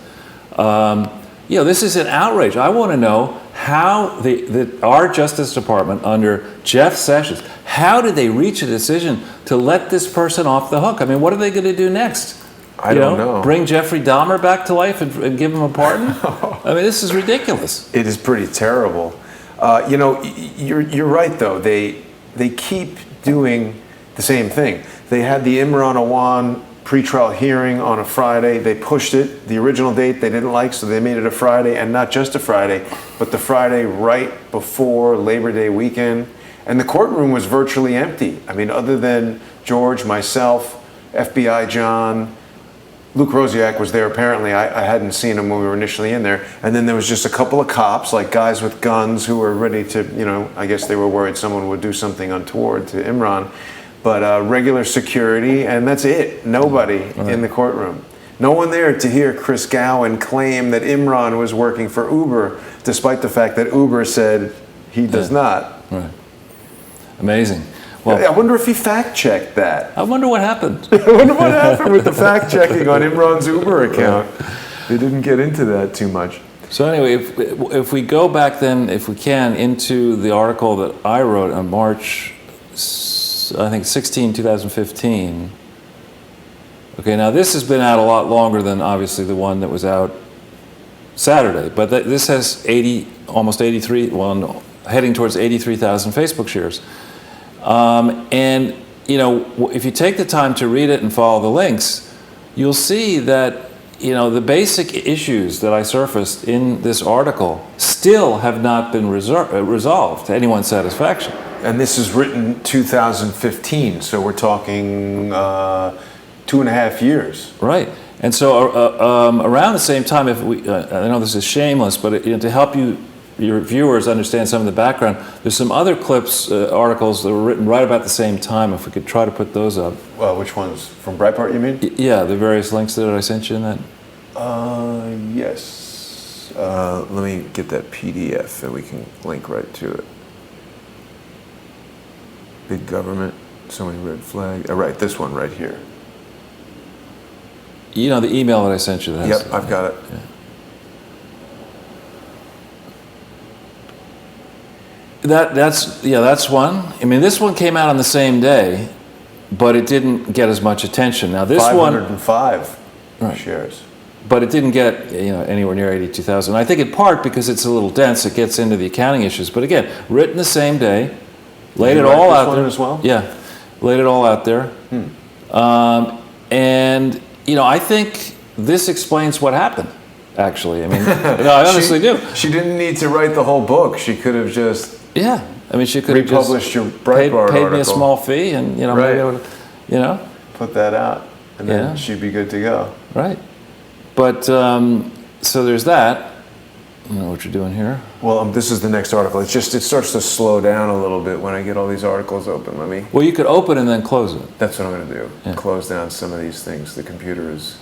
[SPEAKER 2] This is an outrage. I want to know how our Justice Department under Jeff Sessions, how did they reach a decision to let this person off the hook? I mean, what are they going to do next?
[SPEAKER 1] I don't know.
[SPEAKER 2] Bring Jeffrey Dahmer back to life and give him a pardon? I mean, this is ridiculous.
[SPEAKER 1] It is pretty terrible. You're right, though. They keep doing the same thing. They had the Imran Awan pretrial hearing on a Friday. They pushed it. The original date they didn't like, so they made it a Friday, and not just a Friday, but the Friday right before Labor Day weekend. And the courtroom was virtually empty. I mean, other than George, myself, FBI John, Luke Rosiak was there apparently. I hadn't seen him when we were initially in there. And then there was just a couple of cops, like guys with guns who were ready to, I guess they were worried someone would do something untoward to Imran. But regular security, and that's it. Nobody in the courtroom. No one there to hear Chris Gowan claim that Imran was working for Uber, despite the fact that Uber said he does not.
[SPEAKER 2] Right. Amazing. Well,
[SPEAKER 1] I wonder if he fact-checked that.
[SPEAKER 2] I wonder what happened.
[SPEAKER 1] I wonder what happened with the fact-checking on Imran's Uber account. They didn't get into that too much.
[SPEAKER 2] So anyway, if we go back then, if we can, into the article that I wrote on March, I think 16, 2015. Okay, now this has been out a lot longer than obviously the one that was out Saturday, but this has almost 83, heading towards 83,000 Facebook shares. And if you take the time to read it and follow the links, you'll see that the basic issues that I surfaced in this article still have not been resolved to anyone's satisfaction.
[SPEAKER 1] And this is written 2015, so we're talking 2.5 years.
[SPEAKER 2] Right. And so around the same time, if we, I know this is shameless, but to help your viewers understand some of the background, there's some other clips, articles that were written right about the same time. If we could try to put those up.
[SPEAKER 1] Well, which ones? From Breitbart, you mean?
[SPEAKER 2] Yeah, the various links that I sent you in that.
[SPEAKER 1] Yes. Let me get that PDF and we can link right to it. Big government, so many red flags. Right, this one right here.
[SPEAKER 2] You know, the email that I sent you. That has
[SPEAKER 1] Yep, I've got it.
[SPEAKER 2] Yeah. That's one. I mean, this one came out on the same day, but it didn't get as much attention. Now this
[SPEAKER 1] 505
[SPEAKER 2] Right.
[SPEAKER 1] shares.
[SPEAKER 2] But it didn't get anywhere near 82,000. I think in part because it's a little dense, it gets into the accounting issues. But again, written the same day, laid it all out there
[SPEAKER 1] as well.
[SPEAKER 2] Yeah, laid it all out there. And I think this explains what happened. Actually, I mean, I honestly do.
[SPEAKER 1] She didn't need to write the whole book. She could have just
[SPEAKER 2] I mean, she could have just
[SPEAKER 1] republished your Breitbart
[SPEAKER 2] paid me a
[SPEAKER 1] article.
[SPEAKER 2] small fee, and maybe I would,
[SPEAKER 1] put that out, and then she'd be good to go.
[SPEAKER 2] Right. But so there's that. I don't know what you're doing here.
[SPEAKER 1] Well, this is the next article. It starts to slow down a little bit when I get all these articles open.
[SPEAKER 2] Well, you could open and then close it.
[SPEAKER 1] That's what I'm going to do.
[SPEAKER 2] Yeah.
[SPEAKER 1] Close down some of these things. The computer is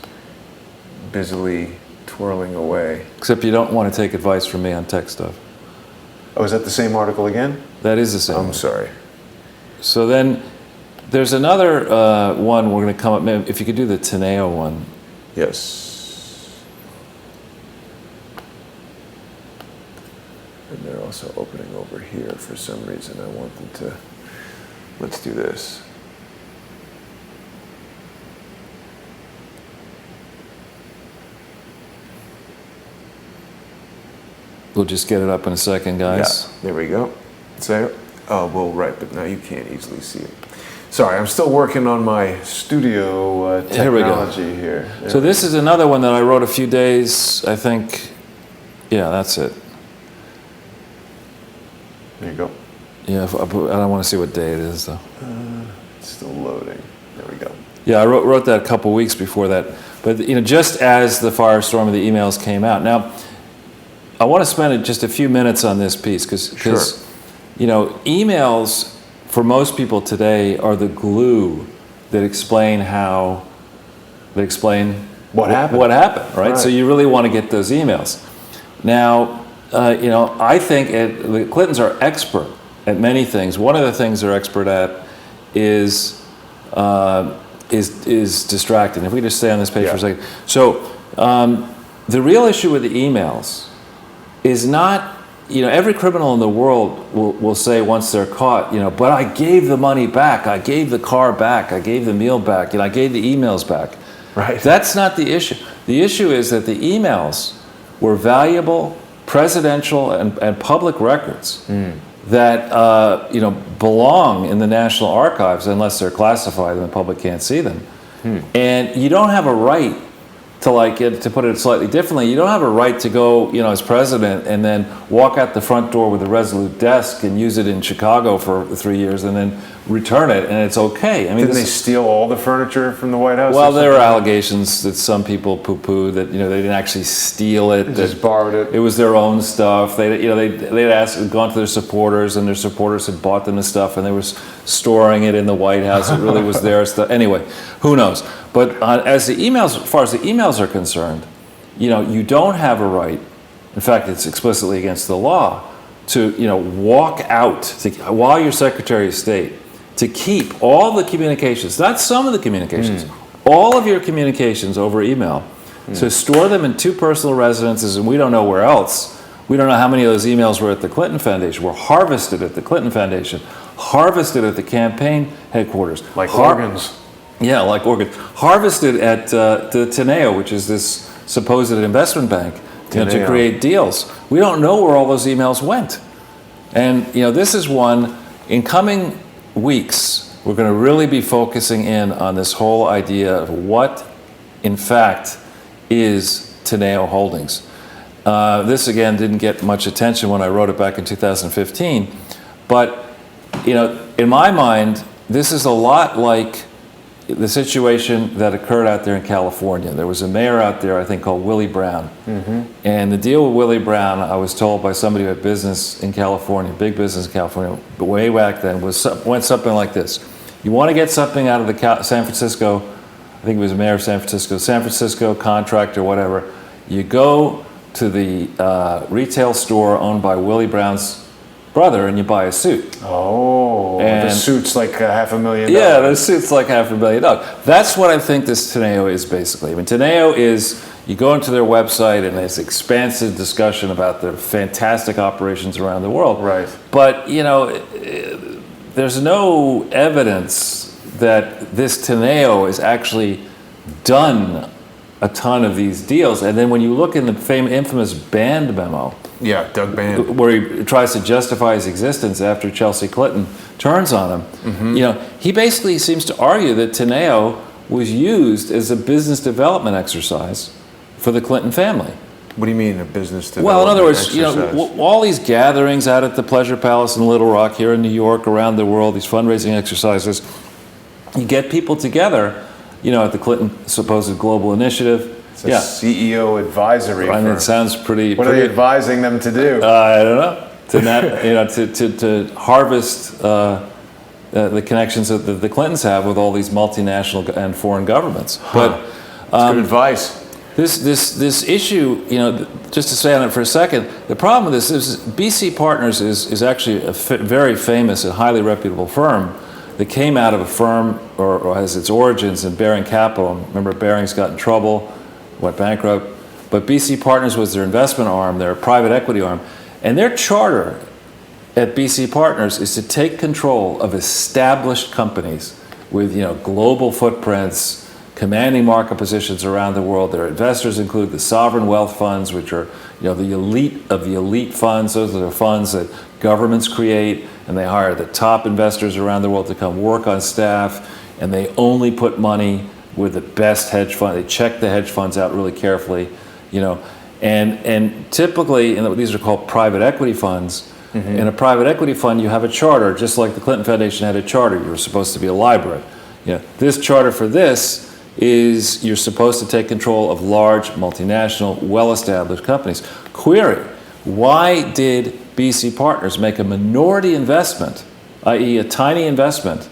[SPEAKER 1] busily twirling away.
[SPEAKER 2] Except you don't want to take advice from me on tech stuff.
[SPEAKER 1] Oh, is that the same article again?
[SPEAKER 2] That is the same.
[SPEAKER 1] I'm sorry.
[SPEAKER 2] So then there's another one we're going to come up. If you could do the Teneo one.
[SPEAKER 1] Yes. And they're also opening over here for some reason. I want them to. Let's do this.
[SPEAKER 2] We'll just get it up in a second, guys.
[SPEAKER 1] Yeah, there we go. So, well, right, but now you can't easily see it. Sorry, I'm still working on my studio technology here.
[SPEAKER 2] So this is another one that I wrote a few days, I think. Yeah, that's it.
[SPEAKER 1] There you go.
[SPEAKER 2] Yeah, I don't want to see what day it is, though.
[SPEAKER 1] It's still loading. There we go.
[SPEAKER 2] Yeah, I wrote that a couple weeks before that. But, just as the firestorm of the emails came out. Now, I want to spend just a few minutes on this piece because, emails for most people today are the glue that explain
[SPEAKER 1] what happened.
[SPEAKER 2] What happened, right? So you really want to get those emails. Now, I think the Clintons are expert at many things. One of the things they're expert at is distracting. If we could just stay on this page for a second. So the real issue with the emails is not, every criminal in the world will say once they're caught, but I gave the money back, I gave the car back, I gave the meal back, I gave the emails back.
[SPEAKER 1] Right.
[SPEAKER 2] That's not the issue. The issue is that the emails were valuable presidential and public records that belong in the National Archives unless they're classified and the public can't see them. And you don't have a right to put it slightly differently, you don't have a right to go, as president and then walk out the front door with a Resolute desk and use it in Chicago for 3 years and then return it and it's okay. I mean,
[SPEAKER 1] didn't they steal all the furniture from the White House?
[SPEAKER 2] Well, there are allegations that some people poo-poo that they didn't actually steal it.
[SPEAKER 1] They just borrowed it.
[SPEAKER 2] It was their own stuff. They'd gone to their supporters and their supporters had bought them the stuff and they were storing it in the White House. It really was their stuff. Anyway, who knows? But as far as the emails are concerned, you don't have a right. In fact, it's explicitly against the law to walk out while you're Secretary of State to keep all the communications, not some of the communications, all of your communications over email, to store them in 2 personal residences, and we don't know where else. We don't know how many of those emails were at the Clinton Foundation, were harvested at the Clinton Foundation, harvested at the campaign headquarters.
[SPEAKER 1] Like organs.
[SPEAKER 2] Yeah, like organs. Harvested at the Teneo, which is this supposed investment bank, to create deals. We don't know where all those emails went. And, this is one, in coming weeks, we're going to really be focusing in on this whole idea of what, in fact, is Teneo Holdings. This, again, didn't get much attention when I wrote it back in 2015. But, in my mind, this is a lot like the situation that occurred out there in California. There was a mayor out there, I think, called Willie Brown. And the deal with Willie Brown, I was told by somebody who had business in California, big business in California, way back then, went something like this. You want to get something out of the San Francisco I think it was mayor of San Francisco contractor, whatever. You go to the retail store owned by Willie Brown's brother and you buy a suit.
[SPEAKER 1] Oh,
[SPEAKER 2] And-
[SPEAKER 1] the suit's like $500,000.
[SPEAKER 2] Yeah, the suit's like $500,000. That's what I think this Teneo is basically. I mean, Teneo is, you go into their website and there's expansive discussion about their fantastic operations around the world.
[SPEAKER 1] Right.
[SPEAKER 2] But, you know, there's no evidence that this Teneo has actually done a ton of these deals. And then when you look in the infamous Band memo,
[SPEAKER 1] Yeah, Doug Band.
[SPEAKER 2] where he tries to justify his existence after Chelsea Clinton turns on him, you know, he basically seems to argue that Teneo was used as a business development exercise for the Clinton family.
[SPEAKER 1] What do you mean a business development
[SPEAKER 2] Well, in other words,
[SPEAKER 1] exercise?
[SPEAKER 2] you know, all these gatherings out at the Pleasure Palace in Little Rock, here in New York, around the world, these fundraising exercises, you get people together, you know, at the Clinton supposed global initiative.
[SPEAKER 1] It's a CEO advisory
[SPEAKER 2] I mean,
[SPEAKER 1] firm.
[SPEAKER 2] it sounds pretty.
[SPEAKER 1] What are they advising them to do?
[SPEAKER 2] I don't know. To not, you know, to harvest the connections that the Clintons have with all these multinational and foreign governments. But
[SPEAKER 1] That's good advice.
[SPEAKER 2] this issue, you know, just to say on it for a second, the problem with this is BC Partners is actually a very famous and highly reputable firm that came out of a firm or has its origins in Baring Capital. Remember, Baring's got in trouble, went bankrupt. But BC Partners was their investment arm, their private equity arm. And their charter at BC Partners is to take control of established companies with, you know, global footprints, commanding market positions around the world. Their investors include the sovereign wealth funds, which are, you know, the elite of the elite funds. Those are the funds that governments create, and they hire the top investors around the world to come work on staff, and they only put money with the best hedge fund. They check the hedge funds out really carefully, you know, and typically, and these are called private equity funds. In a private equity fund, you have a charter, just like the Clinton Foundation had a charter. You were supposed to be a library. You know, this charter for this is you're supposed to take control of large, multinational, well-established companies. Query: why did BC Partners make a minority investment, i.e. a tiny investment,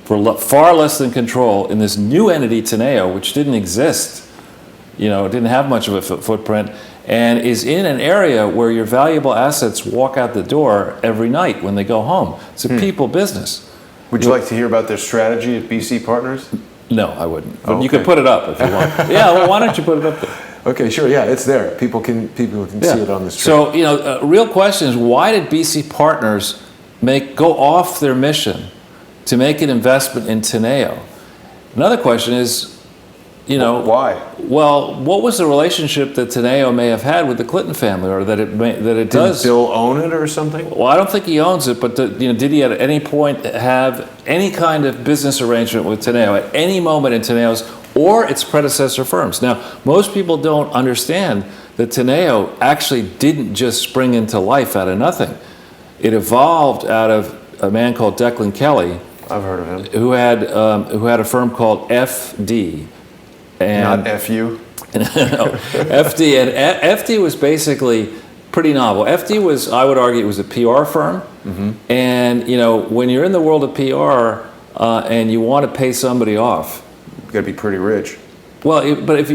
[SPEAKER 2] for far less than control in this new entity, Teneo, which didn't exist, you know, didn't have much of a footprint, and is in an area where your valuable assets walk out the door every night when they go home? It's a people business.
[SPEAKER 1] Would you like to hear about their strategy at BC Partners?
[SPEAKER 2] No, I wouldn't. But
[SPEAKER 1] Oh,
[SPEAKER 2] you can
[SPEAKER 1] okay.
[SPEAKER 2] put it up if you want. Yeah, well, why don't you put it up there?
[SPEAKER 1] Okay, sure. Yeah, it's there. People can see it on the screen.
[SPEAKER 2] So, you know, real question is, why did BC Partners go off their mission to make an investment in Teneo? Another question is, you know,
[SPEAKER 1] why?
[SPEAKER 2] Well, what was the relationship that Teneo may have had with the Clinton family, or that it does?
[SPEAKER 1] Did Bill own it or something?
[SPEAKER 2] Well, I don't think he owns it, but you know, did he at any point have any kind of business arrangement with Teneo at any moment in Teneo's or its predecessor firms? Now, most people don't understand that Teneo actually didn't just spring into life out of nothing. It evolved out of a man called Declan Kelly,
[SPEAKER 1] I've heard of him.
[SPEAKER 2] who had a firm called FD. And
[SPEAKER 1] Not FU?
[SPEAKER 2] no, FD, and FD was basically pretty novel. FD was, I would argue, it was a PR firm. And you know, when you're in the world of PR and you want to pay somebody off,
[SPEAKER 1] You got to be pretty rich.
[SPEAKER 2] well, but if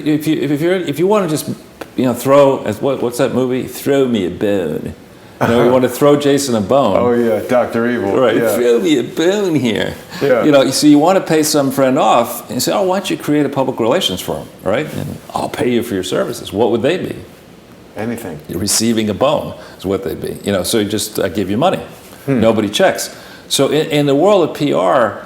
[SPEAKER 2] you want to just, you know, throw, what's that movie? Throw me a bone. You know, you want to throw Jason a bone.
[SPEAKER 1] Oh yeah, Dr. Evil.
[SPEAKER 2] Right,
[SPEAKER 1] Yeah.
[SPEAKER 2] throw me a bone here.
[SPEAKER 1] Yeah.
[SPEAKER 2] You know, so you want to pay some friend off, and you say, oh, why don't you create a public relations firm, right? And I'll pay you for your services. What would they be?
[SPEAKER 1] Anything.
[SPEAKER 2] You're receiving a bone is what they'd be. You know, so you just I give you money. Nobody checks. So in the world of PR,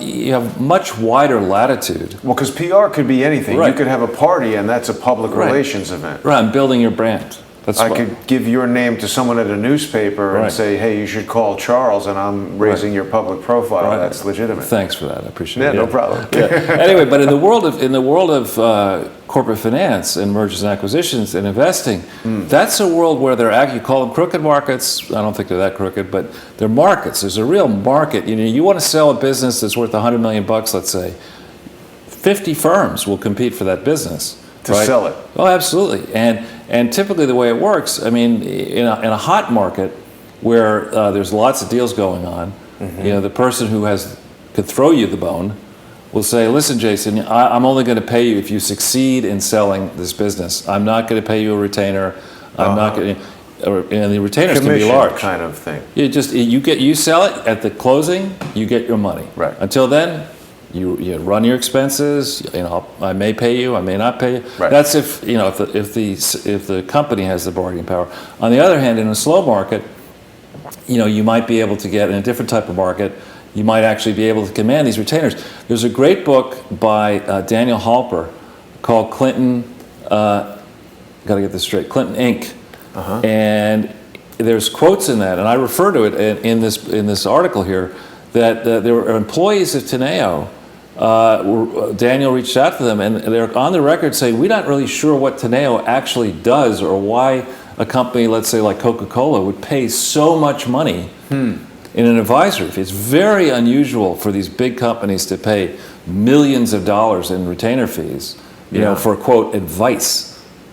[SPEAKER 2] you have much wider latitude.
[SPEAKER 1] Well, because PR could be anything.
[SPEAKER 2] Right.
[SPEAKER 1] You could have a party and that's a public
[SPEAKER 2] Right.
[SPEAKER 1] relations event.
[SPEAKER 2] Right, I'm building your brand. That's
[SPEAKER 1] I
[SPEAKER 2] what-
[SPEAKER 1] could give your name to someone at a newspaper and
[SPEAKER 2] Right.
[SPEAKER 1] say, hey, you should call Charles, and I'm raising your public profile.
[SPEAKER 2] Right.
[SPEAKER 1] That's legitimate.
[SPEAKER 2] Thanks for that. I appreciate
[SPEAKER 1] Yeah,
[SPEAKER 2] it.
[SPEAKER 1] no problem.
[SPEAKER 2] Yeah. Anyway, but in the world of corporate finance and mergers and acquisitions and investing, that's a world where you call them crooked markets. I don't think they're that crooked, but they're markets. There's a real market. You know, you want to sell a business that's worth $100 million, let's say. 50 firms will compete for that business.
[SPEAKER 1] To
[SPEAKER 2] right?
[SPEAKER 1] sell it.
[SPEAKER 2] Oh, absolutely. And typically the way it works, I mean, in a hot market where there's lots of deals going on, you know, the person who could throw you the bone will say, listen, Jason, I'm only going to pay you if you succeed in selling this business. I'm not going to pay you a retainer. I'm not going to, and the retainers
[SPEAKER 1] Commission
[SPEAKER 2] can be large.
[SPEAKER 1] kind of thing.
[SPEAKER 2] You sell it at the closing, you get your money.
[SPEAKER 1] Right.
[SPEAKER 2] Until then, you run your expenses. I may pay you, I may not pay you.
[SPEAKER 1] Right.
[SPEAKER 2] That's if the company has the bargaining power. On the other hand, in a slow market, you might be able to get in a different type of market. You might actually be able to command these retainers. There's a great book by Daniel Halper called Clinton. Got to get this straight. Clinton Inc. And there's quotes in that, and I refer to it in this article here, that there were employees of Teneo. Daniel reached out to them, and they're on the record saying, we're not really sure what Teneo actually does, or why a company, let's say like Coca-Cola, would pay so much money in an advisory fee. It's very unusual for these big companies to pay millions of dollars in retainer fees, for, quote, advice.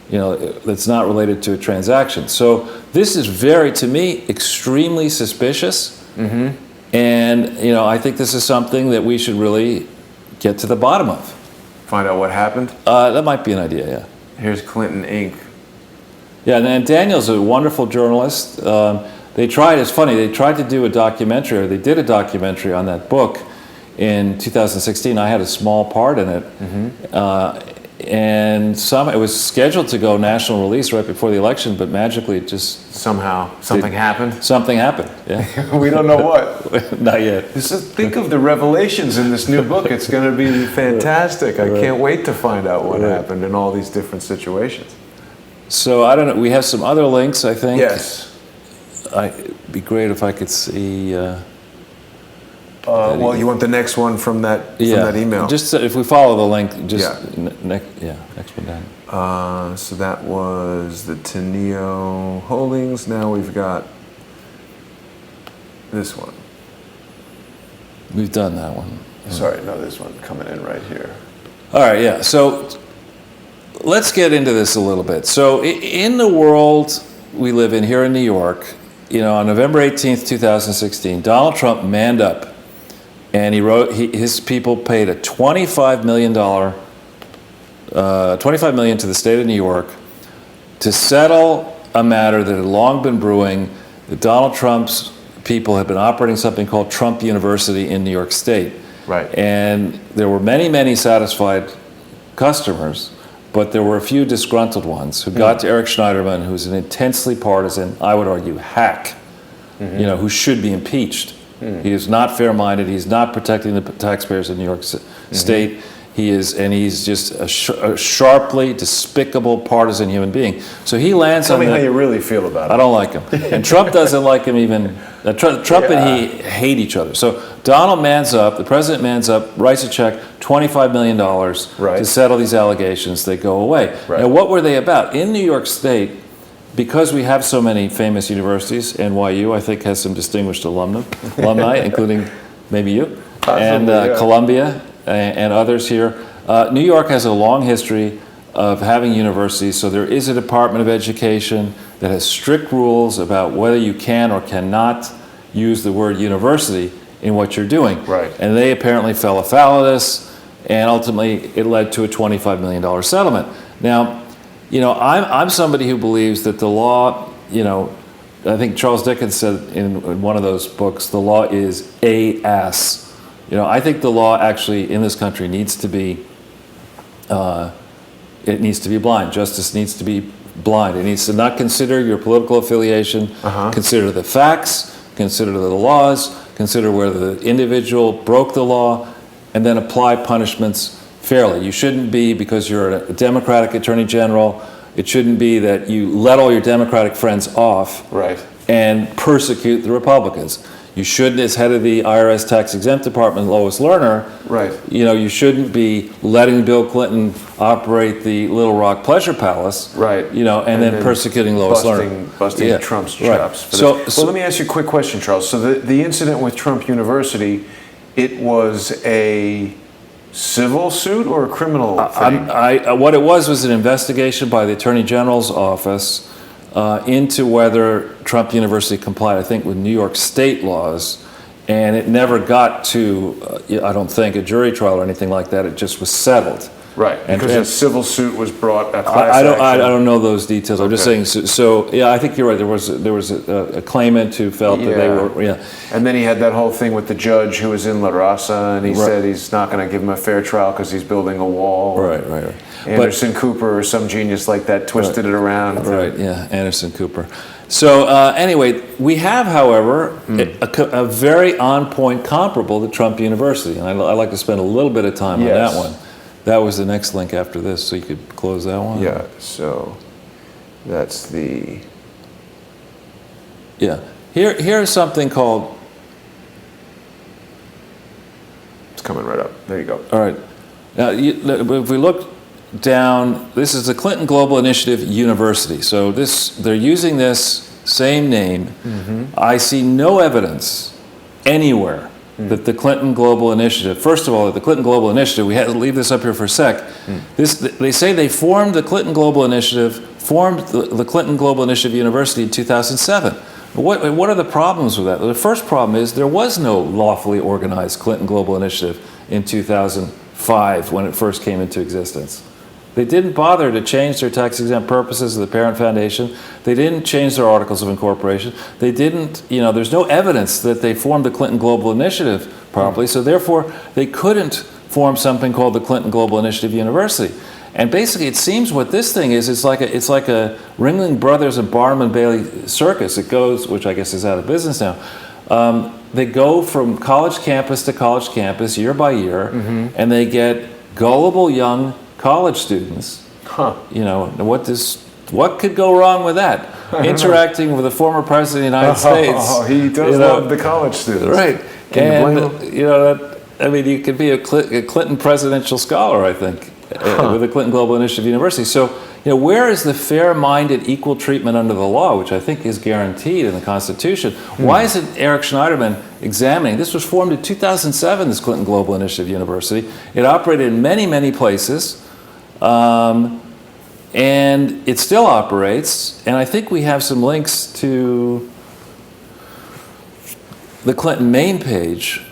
[SPEAKER 2] That's not related to a transaction. So this is to me, extremely suspicious. And, I think this is something that we should really get to the bottom of.
[SPEAKER 1] Find out what happened?
[SPEAKER 2] That might be an idea, yeah.
[SPEAKER 1] Here's Clinton Inc.
[SPEAKER 2] Yeah, and Daniel's a wonderful journalist. It's funny, they tried to do a documentary, or they did a documentary on that book in 2016. I had a small part in it. And it was scheduled to go national release right before the election, but magically it just...
[SPEAKER 1] Somehow, something happened?
[SPEAKER 2] Something happened, yeah.
[SPEAKER 1] We don't know what.
[SPEAKER 2] Not yet.
[SPEAKER 1] Think of the revelations in this new book. It's going to be fantastic. I can't wait to find out what happened in all these different situations.
[SPEAKER 2] So, I don't know, we have some other links, I think.
[SPEAKER 1] Yes.
[SPEAKER 2] It'd be great if I could see...
[SPEAKER 1] well, you want the next one from that email?
[SPEAKER 2] Just if we follow the link, next one down.
[SPEAKER 1] So that was the Teneo Holdings. Now we've got this one.
[SPEAKER 2] We've done that one.
[SPEAKER 1] Sorry, no, this one coming in right here.
[SPEAKER 2] All right, yeah. So let's get into this a little bit. So in the world we live in here in New York, on November 18th, 2016, Donald Trump manned up. And his people paid a $25 million to the state of New York to settle a matter that had long been brewing. That Donald Trump's people had been operating something called Trump University in New York State.
[SPEAKER 1] Right.
[SPEAKER 2] And there were many, many satisfied customers, but there were a few disgruntled ones who got to Eric Schneiderman, who's an intensely partisan, I would argue, hack, who should be impeached. He is not fair-minded. He's not protecting the taxpayers of New York State. He's just a sharply despicable partisan human being. So he lands
[SPEAKER 1] Tell me how you really feel about it.
[SPEAKER 2] I don't like him. And Trump doesn't like him even. Trump and he hate each other. So Donald mans up, the president mans up, writes a check, $25 million to settle these allegations. They go away.
[SPEAKER 1] Right.
[SPEAKER 2] Now, what were they about? In New York State, because we have so many famous universities, NYU, I think, has some distinguished alumni, including maybe you, and Columbia and others here. New York has a long history of having universities, so there is a Department of Education that has strict rules about whether you can or cannot use the word university in what you're doing.
[SPEAKER 1] Right.
[SPEAKER 2] And they apparently fell afoul of this, and ultimately it led to a $25 million settlement. Now, I'm somebody who believes that the law, I think Charles Dickens said in one of those books, the law is a ass. I think the law actually in this country needs to be, it needs to be blind. Justice needs to be blind. It needs to not consider your political affiliation, consider the facts, consider the laws, consider whether the individual broke the law, and then apply punishments fairly. You shouldn't be, because you're a Democratic Attorney General, it shouldn't be that you let all your Democratic friends off and persecute the Republicans. You shouldn't, as head of the IRS tax exempt department, Lois Lerner, you shouldn't be letting Bill Clinton operate the Little Rock Pleasure Palace, and then persecuting Lois Lerner.
[SPEAKER 1] Busting Trump's chops. Well, let me ask you a quick question, Charles. So the incident with Trump University, it was a civil suit or a criminal thing?
[SPEAKER 2] What it was an investigation by the Attorney General's office into whether Trump University complied, I think, with New York state laws. and it never got to, I don't think, a jury trial or anything like that. It just was settled.
[SPEAKER 1] Right, because a civil suit was brought, a class
[SPEAKER 2] I
[SPEAKER 1] action.
[SPEAKER 2] don't know those details. I'm just saying. So yeah, I think you're right. There was a claimant who felt that they were
[SPEAKER 1] And then he had that whole thing with the judge who was in La Raza, and he said he's not going to give him a fair trial because he's building a wall.
[SPEAKER 2] Right.
[SPEAKER 1] Anderson Cooper or some genius like that twisted it around.
[SPEAKER 2] Right. Yeah, Anderson Cooper. So anyway, we have, however, a very on-point comparable to Trump University, and I'd like to spend a little bit of time on that one. That was the next link after this, so you could close that one.
[SPEAKER 1] Yeah, so that's the...
[SPEAKER 2] Yeah. Here's something called...
[SPEAKER 1] It's coming right up. There you go.
[SPEAKER 2] All right. Now, if we look down, this is the Clinton Global Initiative University. So they're using this same name. I see no evidence anywhere that the Clinton Global Initiative, first of all, the Clinton Global Initiative, we had to leave this up here for a sec. They say they formed the Clinton Global Initiative, formed the Clinton Global Initiative University in 2007. What are the problems with that? The first problem is there was no lawfully organized Clinton Global Initiative in 2005 when it first came into existence. They didn't bother to change their tax-exempt purposes of the parent foundation. They didn't change their articles of incorporation. They didn't, there's no evidence that they formed the Clinton Global Initiative properly, so therefore they couldn't form something called the Clinton Global Initiative University. And basically it seems what this thing is, it's like a Ringling Brothers and Barnum and Bailey circus. It goes, which I guess is out of business now. They go from college campus to college campus year by year, and they get gullible young college students. What could go wrong with that? Interacting with the former president of the United States.
[SPEAKER 1] He does love the college students.
[SPEAKER 2] Right.
[SPEAKER 1] Can you blame him?
[SPEAKER 2] You could be a Clinton presidential scholar, I think, with the Clinton Global Initiative University. So, where is the fair-minded equal treatment under the law, which I think is guaranteed in the Constitution? Why isn't Eric Schneiderman examining? This was formed in 2007, this Clinton Global Initiative University. It operated in many, many places. And it still operates, and I think we have some links to the Clinton main page.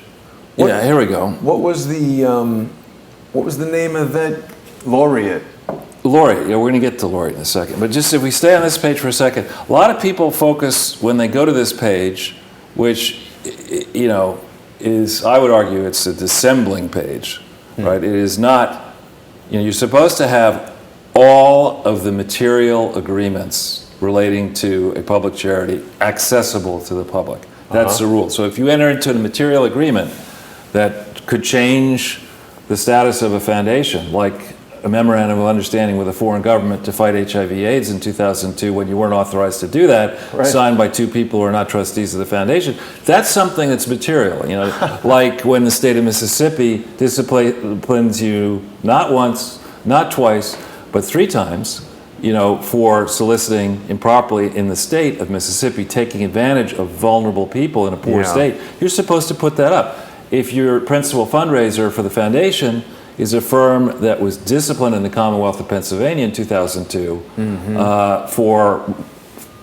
[SPEAKER 2] Here we go.
[SPEAKER 1] What was the name of that laureate?
[SPEAKER 2] Laureate, we're going to get to laureate in a second. But just if we stay on this page for a second, a lot of people focus when they go to this page, which, is, I would argue, it's a dissembling page, right? It is not, you're supposed to have all of the material agreements relating to a public charity accessible to the public. That's the rule. So if you enter into a material agreement that could change the status of a foundation, like a memorandum of understanding with a foreign government to fight HIV/AIDS in 2002 when you weren't authorized to do that, signed by two people who are not trustees of the foundation, that's something that's material. Like when the state of Mississippi disciplines you not once, not twice, but 3 times, for soliciting improperly in the state of Mississippi, taking advantage of vulnerable people in a poor state. You're supposed to put that up. If your principal fundraiser for the foundation is a firm that was disciplined in the Commonwealth of Pennsylvania in 2002 for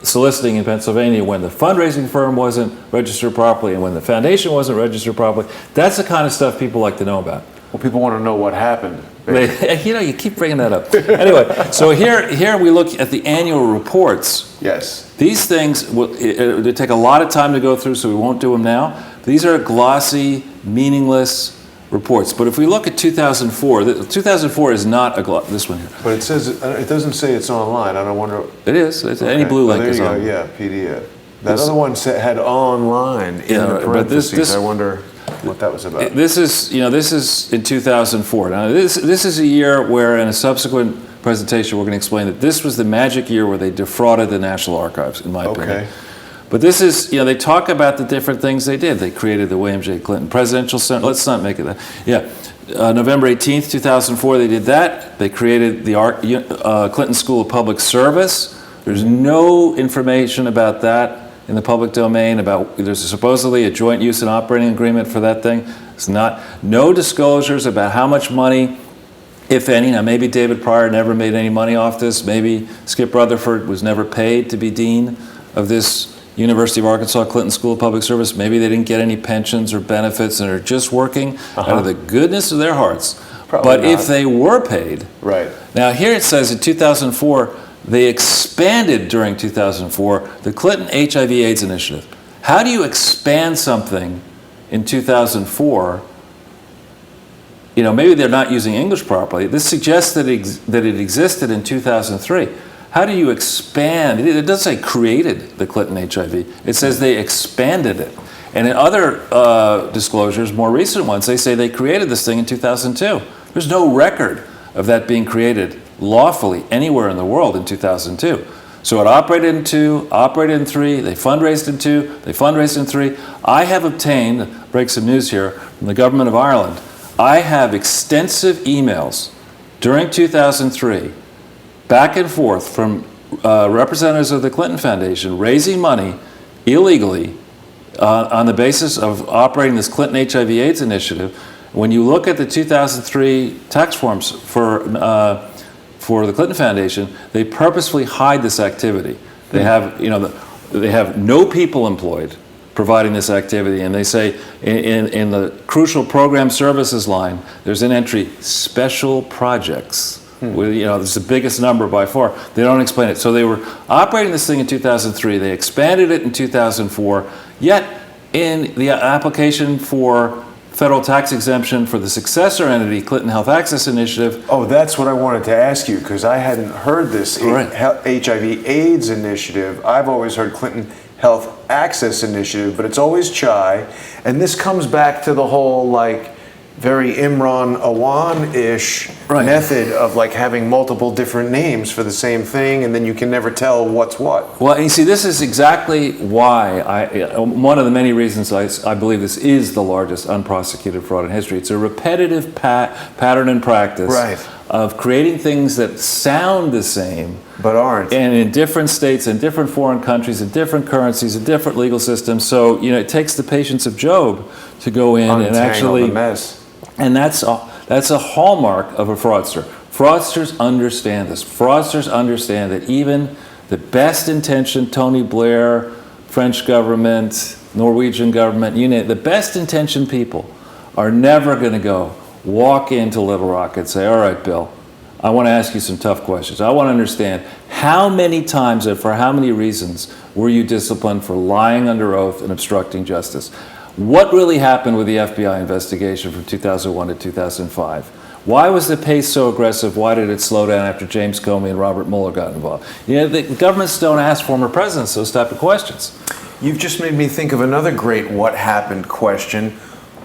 [SPEAKER 2] soliciting in Pennsylvania when the fundraising firm wasn't registered properly and when the foundation wasn't registered properly, that's the kind of stuff people like to know about.
[SPEAKER 1] Well, people want to know what happened.
[SPEAKER 2] You keep bringing that up. Anyway, so here we look at the annual reports.
[SPEAKER 1] Yes.
[SPEAKER 2] These things they take a lot of time to go through, so we won't do them now. These are glossy, meaningless reports. But if we look at 2004, 2004 is not this one here.
[SPEAKER 1] But it says it doesn't say it's online. I don't wonder.
[SPEAKER 2] It is. Any blue link is on.
[SPEAKER 1] Yeah, PDF. That other one had online in the parentheses. But I wonder what that was about.
[SPEAKER 2] This is in 2004. Now this is a year where in a subsequent presentation we're going to explain that this was the magic year where they defrauded the National Archives, in my opinion. But this is, they talk about the different things they did. They created the William J. Clinton Presidential Center. Let's not make it that. Yeah. November 18th, 2004, they did that. They created the Clinton School of Public Service. There's no information about that in the public domain. There's supposedly a joint use and operating agreement for that thing. It's not. No disclosures about how much money, if any. Now, maybe David Pryor never made any money off this. Maybe Skip Rutherford was never paid to be dean of this University of Arkansas, Clinton School of Public Service, maybe they didn't get any pensions or benefits and are just working out of the goodness of their hearts.
[SPEAKER 1] Probably
[SPEAKER 2] but
[SPEAKER 1] not.
[SPEAKER 2] if they were paid,
[SPEAKER 1] Right.
[SPEAKER 2] now here it says in 2004, they expanded during 2004 the Clinton HIV/AIDS initiative. How do you expand something in 2004? You know, maybe they're not using English properly. This suggests that it existed in 2003. How do you expand? It doesn't say created the Clinton HIV. It says they expanded it. And in other disclosures, more recent ones, they say they created this thing in 2002. There's no record of that being created lawfully anywhere in the world in 2002. So it operated in 2, operated in 3, they fundraised in 2, they fundraised in 3. I have obtained, break some news here, from the government of Ireland, I have extensive emails during 2003, back and forth from representatives of the Clinton Foundation raising money illegally on the basis of operating this Clinton HIV/AIDS initiative. When you look at the 2003 tax forms for the Clinton Foundation, they purposefully hide this activity. They have, they have no people employed providing this activity, and they say in the crucial program services line, there's an entry, special projects. With, it's the biggest number by far. They don't explain it. So they were operating this thing in 2003. They expanded it in 2004. Yet in the application for federal tax exemption for the successor entity, Clinton Health Access Initiative.
[SPEAKER 1] Oh, that's what I wanted to ask you, because I hadn't heard this HIV/AIDS initiative. I've always heard Clinton Health Access Initiative, but it's always CHI. And this comes back to the whole, very Imran Awan-ish method of having multiple different names for the same thing, and then you can never tell what's what.
[SPEAKER 2] Well, and you see, this is exactly why one of the many reasons I believe this is the largest unprosecuted fraud in history. It's a repetitive pattern and practice of creating things that sound the same
[SPEAKER 1] but aren't,
[SPEAKER 2] and in different states and different foreign countries and different currencies and different legal systems. So it takes the patience of Job to go in and actually
[SPEAKER 1] the mess.
[SPEAKER 2] And that's a hallmark of a fraudster. Fraudsters understand this. Fraudsters understand that even the best intentioned Tony Blair, French government, Norwegian government, the best intentioned people are never going to walk into Little Rock and say, all right, Bill, I want to ask you some tough questions. I want to understand how many times and for how many reasons were you disciplined for lying under oath and obstructing justice? What really happened with the FBI investigation from 2001 to 2005? Why was the pace so aggressive? Why did it slow down after James Comey and Robert Mueller got involved? The governments don't ask former presidents those type of questions.
[SPEAKER 1] You've just made me think of another great what happened question.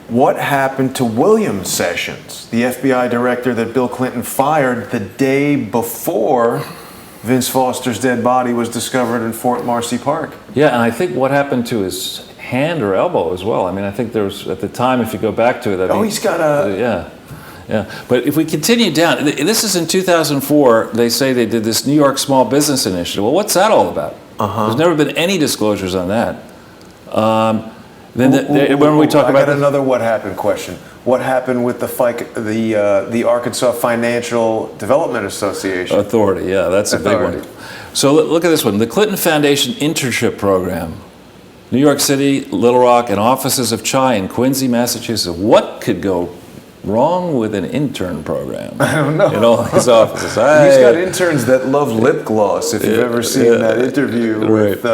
[SPEAKER 1] What happened to William Sessions, the FBI director that Bill Clinton fired the day before Vince Foster's dead body was discovered in Fort Marcy Park?
[SPEAKER 2] Yeah, and I think what happened to his hand or elbow as well. I mean, I think there was, at the time, if you go back to it...
[SPEAKER 1] he's got a...
[SPEAKER 2] Yeah. But if we continue down, this is in 2004, they say they did this New York Small Business Initiative. Well, what's that all about? There's never been any disclosures on that. When we talk about...
[SPEAKER 1] I got another what happened question. What happened with the Arkansas Financial Development Association?
[SPEAKER 2] Authority, yeah, that's a big one. So look at this one. The Clinton Foundation Internship Program. New York City, Little Rock, and offices of CHI in Quincy, Massachusetts. What could go wrong with an intern program?
[SPEAKER 1] I don't know.
[SPEAKER 2] In all these offices.
[SPEAKER 1] He's got interns that love lip gloss, if you've ever seen that interview with...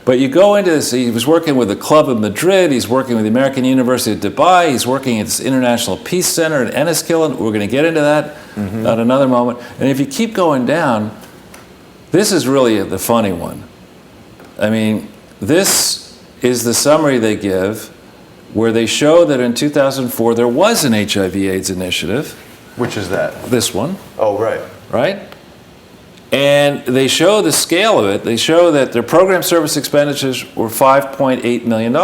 [SPEAKER 2] But you go into this, he was working with the Club of Madrid, he's working with the American University of Dubai, he's working at this International Peace Center in Enniskillen. We're going to get into that at another moment. And if you keep going down, this is really the funny one. I mean, this is the summary they give where they show that in 2004 there was an HIV/AIDS initiative.
[SPEAKER 1] Which is that?
[SPEAKER 2] This one.
[SPEAKER 1] Oh, right.
[SPEAKER 2] Right? And they show the scale of it. They show that their program service expenditures were $5.8 million.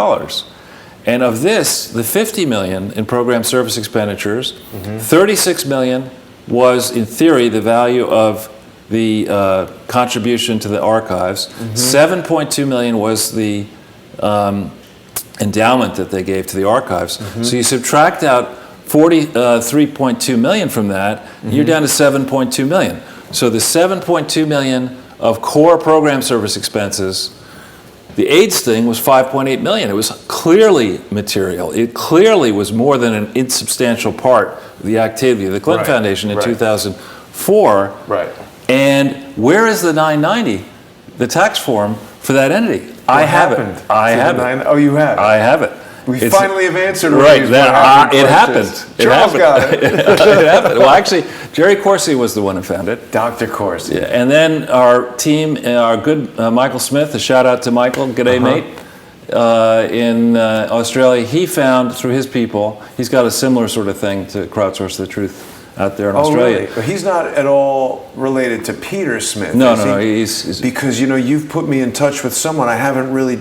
[SPEAKER 2] And of this, the $50 million in program service expenditures, $36 million was, in theory, the value of the contribution to the archives. $7.2 million was the endowment that they gave to the archives. So you subtract out $43.2 million from that, you're down to $7.2 million. So the $7.2 million of core program service expenses The AIDS thing was 5.8 million. It was clearly material. It clearly was more than an insubstantial part of the activity of the Clinton Foundation in 2004.
[SPEAKER 1] Right.
[SPEAKER 2] And where is the 990, the tax form for that entity? I have it. I have it.
[SPEAKER 1] Oh, you have it.
[SPEAKER 2] I have it.
[SPEAKER 1] We finally have answered
[SPEAKER 2] right.
[SPEAKER 1] It
[SPEAKER 2] happened.
[SPEAKER 1] Charles got it.
[SPEAKER 2] It happened. Well, actually, Jerry Corsi was the one who found it.
[SPEAKER 1] Dr. Corsi.
[SPEAKER 2] Yeah. And then our team, our good Michael Smith, a shout out to Michael, g'day mate, in Australia, he found through his people, he's got a similar sort of thing to Crowdsource the Truth out there in Australia.
[SPEAKER 1] Really? But he's not at all related to Peter Smith.
[SPEAKER 2] No, he's
[SPEAKER 1] because you've put me in touch with someone. I haven't really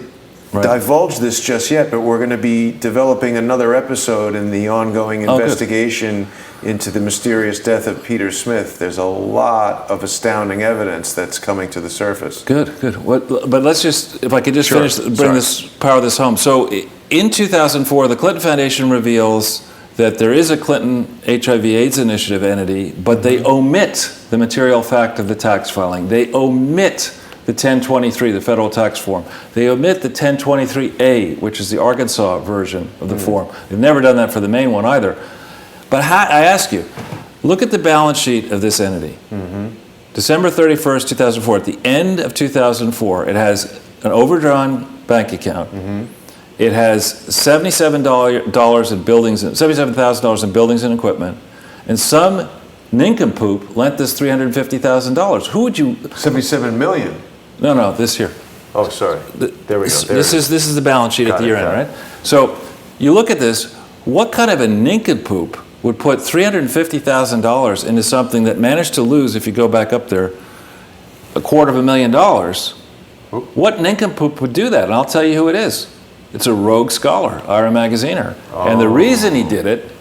[SPEAKER 1] divulged this just yet, but we're going to be developing another episode in the ongoing investigation into the mysterious death of Peter Smith. There's a lot of astounding evidence that's coming to the surface.
[SPEAKER 2] Good. But let's just, if I could just power this home. So in 2004, the Clinton Foundation reveals that there is a Clinton HIV/AIDS initiative entity, but they omit the material fact of the tax filing. They omit the 1023, the federal tax form. They omit the 1023A, which is the Arkansas version of the form. They've never done that for the main one either. But I ask you, look at the balance sheet of this entity. December 31st, 2004, at the end of 2004, it has an overdrawn bank account. It has $77,000 in buildings and equipment, and some nincompoop lent this $350,000. Who would you?
[SPEAKER 1] 77 million.
[SPEAKER 2] No, this here.
[SPEAKER 1] Oh, sorry. There we go.
[SPEAKER 2] This is the balance sheet at the year end, right? So you look at this. What kind of a nincompoop would put $350,000 into something that managed to lose, if you go back up there, $250,000? What nincompoop would do that? And I'll tell you who it is. It's a rogue scholar, Ira Magaziner. And the reason he did it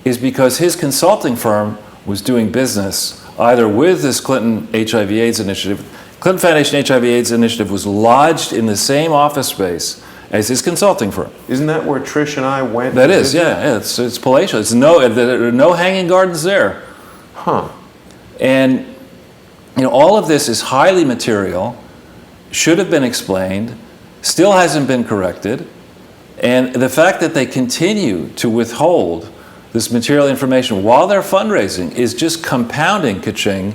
[SPEAKER 2] is because his consulting firm was doing business either with this Clinton HIV/AIDS initiative. Clinton Foundation HIV/AIDS initiative was lodged in the same office space as his consulting firm.
[SPEAKER 1] Isn't that where Trish and I went?
[SPEAKER 2] That is, yeah. It's palatial. There are no hanging gardens there. And all of this is highly material, should have been explained, still hasn't been corrected, and the fact that they continue to withhold this material information while they're fundraising is just compounding, ka-ching,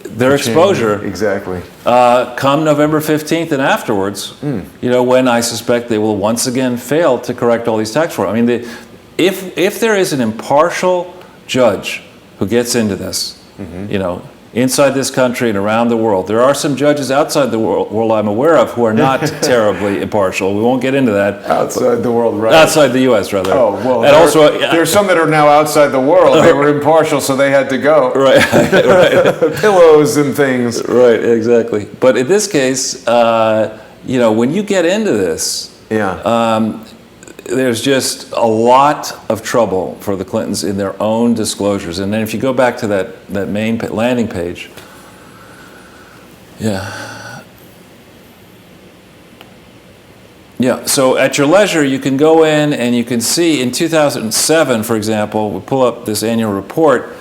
[SPEAKER 2] their exposure.
[SPEAKER 1] Exactly.
[SPEAKER 2] Come November 15th and afterwards, when I suspect they will once again fail to correct all these tax forms. I mean, if there is an impartial judge who gets into this, inside this country and around the world. There are some judges outside the world I'm aware of who are not terribly impartial. We won't get into that.
[SPEAKER 1] Outside the world, right?
[SPEAKER 2] Outside the U.S., rather.
[SPEAKER 1] Oh, well,
[SPEAKER 2] and
[SPEAKER 1] there are some that are now outside the world. They were impartial, so they had to go.
[SPEAKER 2] Right.
[SPEAKER 1] Pillows and things.
[SPEAKER 2] Right, exactly. But in this case, when you get into this, there's just a lot of trouble for the Clintons in their own disclosures. And then if you go back to that main landing page, so at your leisure, you can go in and you can see in 2007, for example, we pull up this annual report,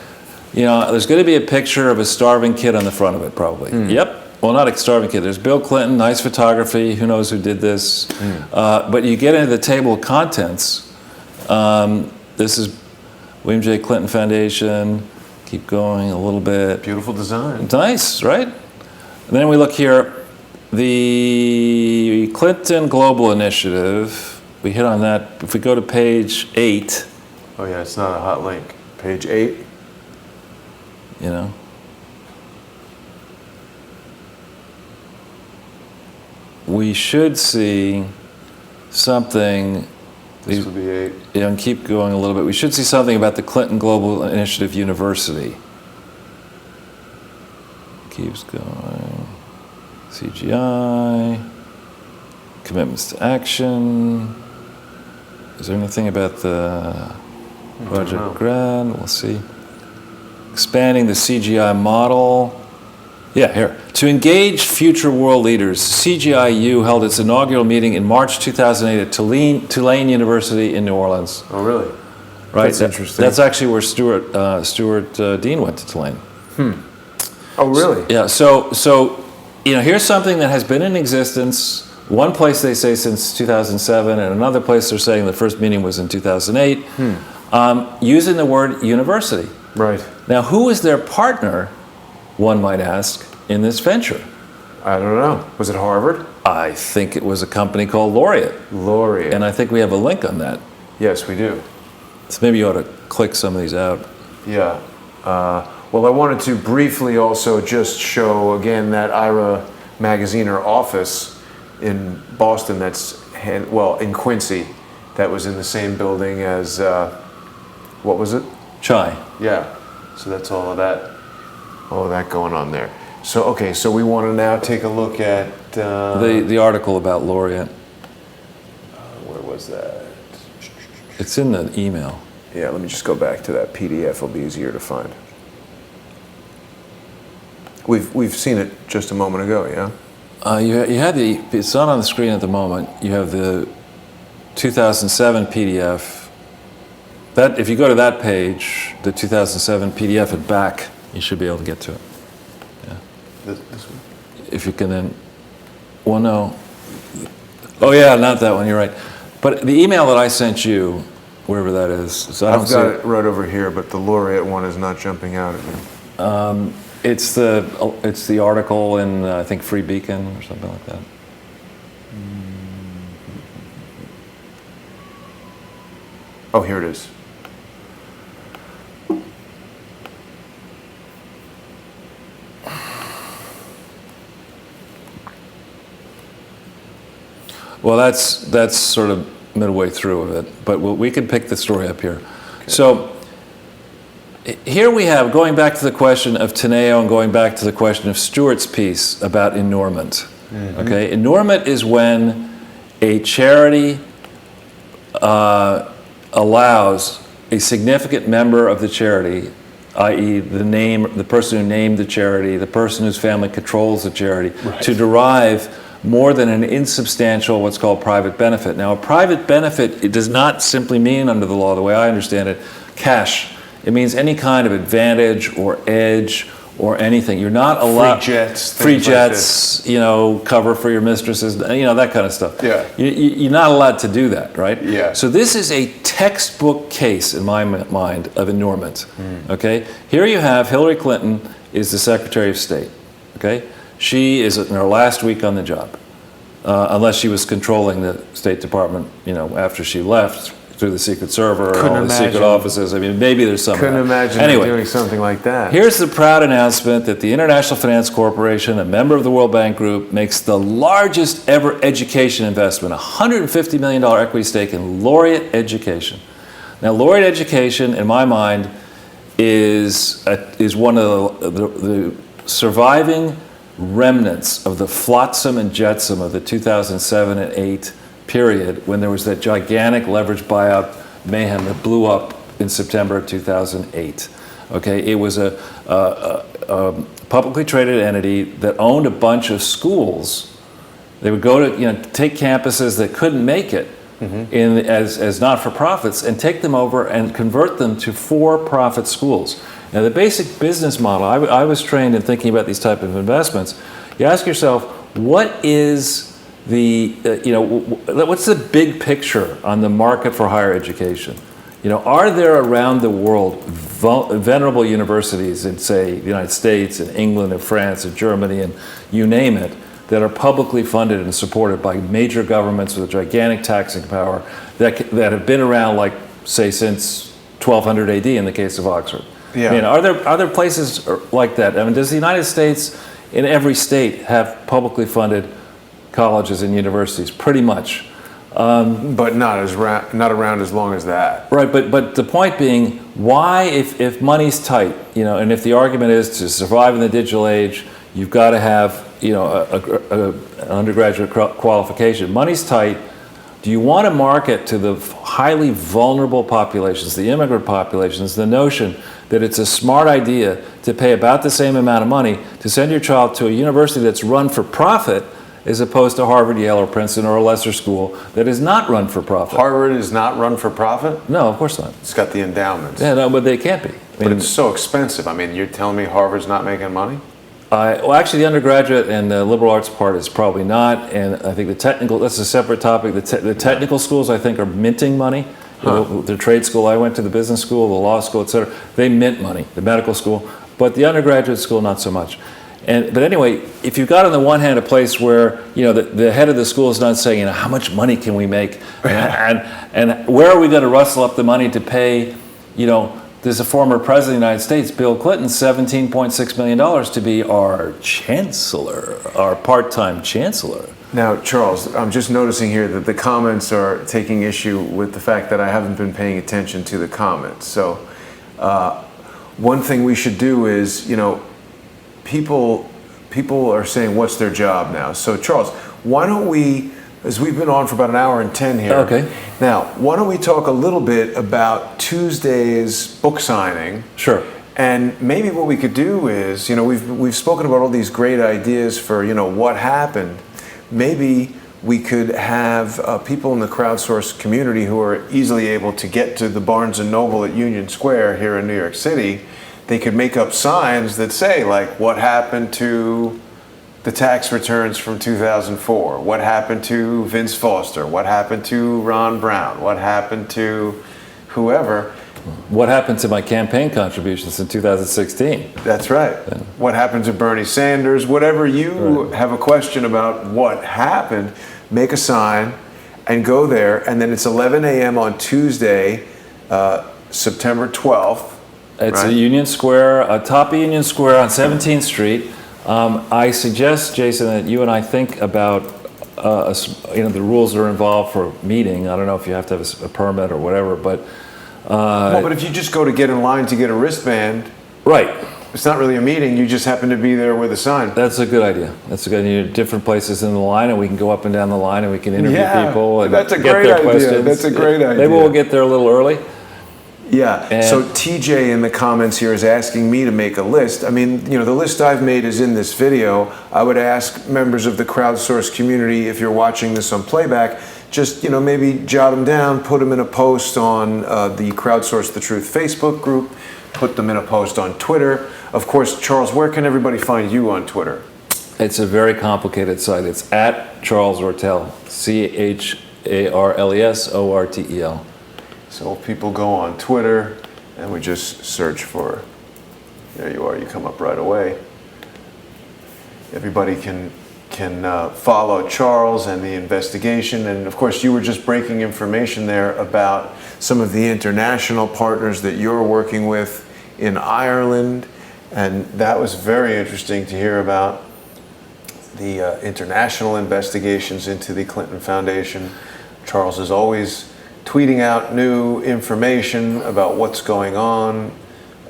[SPEAKER 2] there's going to be a picture of a starving kid on the front of it, probably. Yep. Well, not a starving kid. There's Bill Clinton, nice photography. Who knows who did this? But you get into the table of contents. This is William J. Clinton Foundation. Keep going a little bit.
[SPEAKER 1] Beautiful design.
[SPEAKER 2] Nice, right? And then we look here. The Clinton Global Initiative. We hit on that. If we go to page 8.
[SPEAKER 1] Oh, yeah, it's not a hot link. Page 8.
[SPEAKER 2] We should see something.
[SPEAKER 1] This would be 8.
[SPEAKER 2] And keep going a little bit. We should see something about the Clinton Global Initiative University. Keeps going. CGI. Commitments to action. Is there anything about the Project Grad? We'll see. Expanding the CGI model. Yeah, here. To engage future world leaders, CGIU held its inaugural meeting in March 2008 at Tulane University in New Orleans.
[SPEAKER 1] Oh, really?
[SPEAKER 2] Right.
[SPEAKER 1] That's interesting.
[SPEAKER 2] That's actually where Stuart Dean went to Tulane.
[SPEAKER 1] Oh, really?
[SPEAKER 2] So here's something that has been in existence One place they say since 2007, and another place they're saying the first meeting was in 2008, using the word university.
[SPEAKER 1] Right.
[SPEAKER 2] Now, who is their partner, one might ask, in this venture?
[SPEAKER 1] I don't know. Was it Harvard?
[SPEAKER 2] I think it was a company called Laureate.
[SPEAKER 1] Laureate.
[SPEAKER 2] And I think we have a link on that.
[SPEAKER 1] Yes, we do.
[SPEAKER 2] So maybe you ought to click some of these out.
[SPEAKER 1] Yeah. Well, I wanted to briefly also just show again that IRA magazine or office in Boston that's, in Quincy, that was in the same building as, what was it?
[SPEAKER 2] Chai.
[SPEAKER 1] Yeah. So that's all of that going on there. So, okay, so we want to now take a look at...
[SPEAKER 2] the article about Laureate.
[SPEAKER 1] Where was that?
[SPEAKER 2] It's in the email.
[SPEAKER 1] Yeah, let me just go back to that PDF. It'll be easier to find. We've seen it just a moment ago, yeah?
[SPEAKER 2] You had it's not on the screen at the moment. You have the 2007 PDF. That, if you go to that page, the 2007 PDF at back, you should be able to get to it. Yeah.
[SPEAKER 1] This one?
[SPEAKER 2] If you can then, well, no. Oh yeah, not that one, you're right. But the email that I sent you, wherever that is, so
[SPEAKER 1] I've got it right over here, but the Laureate one is not jumping out at me.
[SPEAKER 2] It's the article in, I think, Free Beacon or something like that.
[SPEAKER 1] Oh, here it is.
[SPEAKER 2] Well, that's sort of midway through of it, but we can pick the story up here. Okay. So here we have, going back to the question of Teneo and going back to the question of Stewart's piece about enormment. Mm-hmm. Okay, enormment is when a charity allows a significant member of the charity, i.e. the person who named the charity, the person whose family controls the charity, right, to derive more than an insubstantial, what's called private benefit. Now, a private benefit, it does not simply mean, under the law, the way I understand it, cash. It means any kind of advantage or edge or anything. You're not allowed... Free jets, like cover for your mistresses, that kind of stuff.
[SPEAKER 1] Yeah.
[SPEAKER 2] You're not allowed to do that, right?
[SPEAKER 1] Yeah.
[SPEAKER 2] So this is a textbook case, in my mind, of enormment. Okay? Here you have Hillary Clinton is the Secretary of State. Okay? She is in her last week on the job, unless she was controlling the State Department, after she left through the secret server and all the secret offices. I mean, maybe there's something.
[SPEAKER 1] Couldn't imagine doing something like that.
[SPEAKER 2] Here's the proud announcement that the International Finance Corporation, a member of the World Bank Group, makes the largest ever education investment, $150 million equity stake in Laureate Education. Now, Laureate Education, in my mind, is one of the surviving remnants of the flotsam and jetsam of the 2007 and 8 period, when there was that gigantic leveraged buyout mayhem that blew up in September of 2008. Okay, it was a publicly traded entity that owned a bunch of schools. They would go to take campuses that couldn't make it as not-for-profits and take them over and convert them to for-profit schools. Now, the basic business model, I was trained in thinking about these type of investments. You ask yourself, what is what's the big picture on the market for higher education? Are there around the world venerable universities in, say, the United States and England and France and Germany and you name it, that are publicly funded and supported by major governments with gigantic taxing power that have been around, like, say, since 1200 AD in the case of Oxford?
[SPEAKER 1] Yeah.
[SPEAKER 2] I mean, are there places like that? I mean, does the United States, in every state, have publicly funded colleges and universities? Pretty much.
[SPEAKER 1] But not around as long as that.
[SPEAKER 2] Right, but the point being, why, if money's tight, and if the argument is to survive in the digital age, you've got to have, an undergraduate qualification. Money's tight. Do you want to market to the highly vulnerable populations, the immigrant populations, the notion that it's a smart idea to pay about the same amount of money to send your child to a university that's run for profit, as opposed to Harvard, Yale, or Princeton, or a lesser school that is not run for profit?
[SPEAKER 1] Harvard is not run for profit?
[SPEAKER 2] No, of course not.
[SPEAKER 1] It's got the endowments.
[SPEAKER 2] Yeah, no, but they can't be.
[SPEAKER 1] But it's so expensive. I mean, you're telling me Harvard's not making money?
[SPEAKER 2] Well, actually, the undergraduate and the liberal arts part is probably not, and I think the technical, that's a separate topic. The technical schools, I think, are minting money. The trade school I went to, the business school, the law school, et cetera, they mint money, the medical school, but the undergraduate school, not so much. But anyway, if you've got on the one hand a place where, you know, the head of the school is not saying, you know, how much money can we make, and where are we going to rustle up the money to pay, you know, there's a former president of the United States, Bill Clinton, $17.6 million to be our chancellor, our part-time chancellor.
[SPEAKER 1] Now, Charles, I'm just noticing here that the comments are taking issue with the fact that I haven't been paying attention to the comments. So one thing we should do is, you know, people are saying, what's their job now? So, Charles, why don't we, as we've been on for about an hour and 10 here.
[SPEAKER 2] Okay.
[SPEAKER 1] Now, why don't we talk a little bit about Tuesday's book signing?
[SPEAKER 2] Sure.
[SPEAKER 1] And maybe what we could do is, you know, we've spoken about all these great ideas for, you know, what happened. Maybe we could have people in the Crowdsource community who are easily able to get to the Barnes & Noble at Union Square here in New York City. They could make up signs that say, like, what happened to the tax returns from 2004? What happened to Vince Foster? What happened to Ron Brown? What happened to whoever?
[SPEAKER 2] What happened to my campaign contributions in 2016?
[SPEAKER 1] That's right. Yeah. What happened to Bernie Sanders? Whatever you have a question about what happened, make a sign and go there. And then it's 11 a.m. on Tuesday, September 12th.
[SPEAKER 2] It's a Union Square, top of Union Square on 17th Street. I suggest, Jason, that you and I think about you know, the rules that are involved for meeting. I don't know if you have to have a permit or whatever, but
[SPEAKER 1] well, but if you just go to get in line to get a wristband,
[SPEAKER 2] right?
[SPEAKER 1] It's not really a meeting. You just happen to be there with a sign.
[SPEAKER 2] That's a good idea. That's a good idea. Different places in the line, and we can go up and down the line, and we can interview people and
[SPEAKER 1] that's a
[SPEAKER 2] get
[SPEAKER 1] great
[SPEAKER 2] their
[SPEAKER 1] idea.
[SPEAKER 2] questions.
[SPEAKER 1] That's a great idea.
[SPEAKER 2] Maybe we'll get there a little early.
[SPEAKER 1] Yeah. And so TJ in the comments here is asking me to make a list. I mean, you know, the list I've made is in this video. I would ask members of the Crowdsource community, if you're watching this on playback, just, you know, maybe jot them down, put them in a post on the Crowdsource the Truth Facebook group, put them in a post on Twitter. Of course, Charles, where can everybody find you on Twitter?
[SPEAKER 2] It's a very complicated site. It's at Charles Ortel, CharlesOrtel.
[SPEAKER 1] So if people go on Twitter and we just search for, there you are, you come up right away. Everybody can follow Charles and the investigation. And of course, you were just breaking information there about some of the international partners that you're working with in Ireland. And that was very interesting to hear about the international investigations into the Clinton Foundation. Charles is always tweeting out new information about what's going on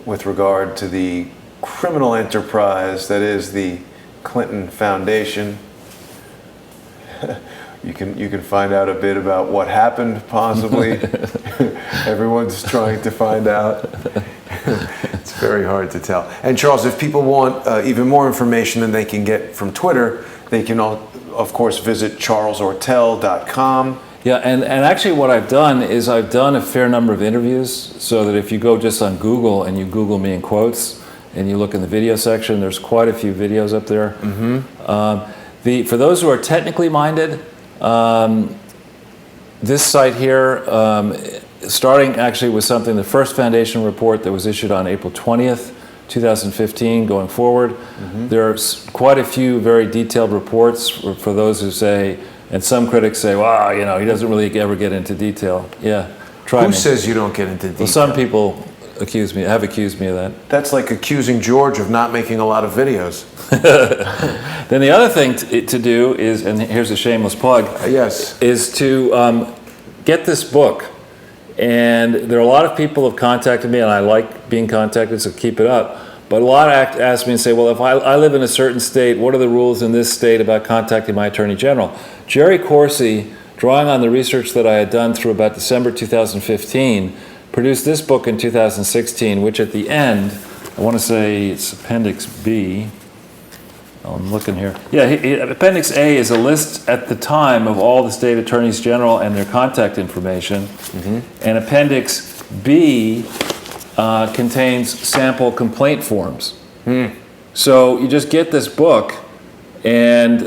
[SPEAKER 1] with regard to the criminal enterprise that is the Clinton Foundation. You can find out a bit about what happened, possibly. Everyone's trying to find out. It's very hard to tell. And Charles, if people want even more information than they can get from Twitter, they can, of course, visit charlesortel.com.
[SPEAKER 2] Yeah, and actually what I've done is I've done a fair number of interviews, so that if you go just on Google and you Google me in quotes and you look in the video section, there's quite a few videos up there. Mm-hmm. For those who are technically minded, this site here, starting actually with something, the first foundation report that was issued on April 20th, 2015, going forward, there's quite a few very detailed reports for those who say, and some critics say, wow, you know, he doesn't really ever get into detail. Yeah, try me.
[SPEAKER 1] Who says you don't get into detail?
[SPEAKER 2] Well, some people have accused me of that.
[SPEAKER 1] That's like accusing George of not making a lot of videos.
[SPEAKER 2] Then the other thing to do is, and here's a shameless plug,
[SPEAKER 1] yes,
[SPEAKER 2] is to get this book. And there are a lot of people who have contacted me, and I like being contacted, so keep it up. But a lot ask me and say, well, if I live in a certain state, what are the rules in this state about contacting my Attorney General? Jerry Corsi, drawing on the research that I had done through about December 2015, produced this book in 2016, which at the end, I want to say it's Appendix B. I'm looking here. Yeah, Appendix A is a list at the time of all the state attorneys general and their contact information. Mm-hmm. And Appendix B contains sample complaint forms. So you just get this book, and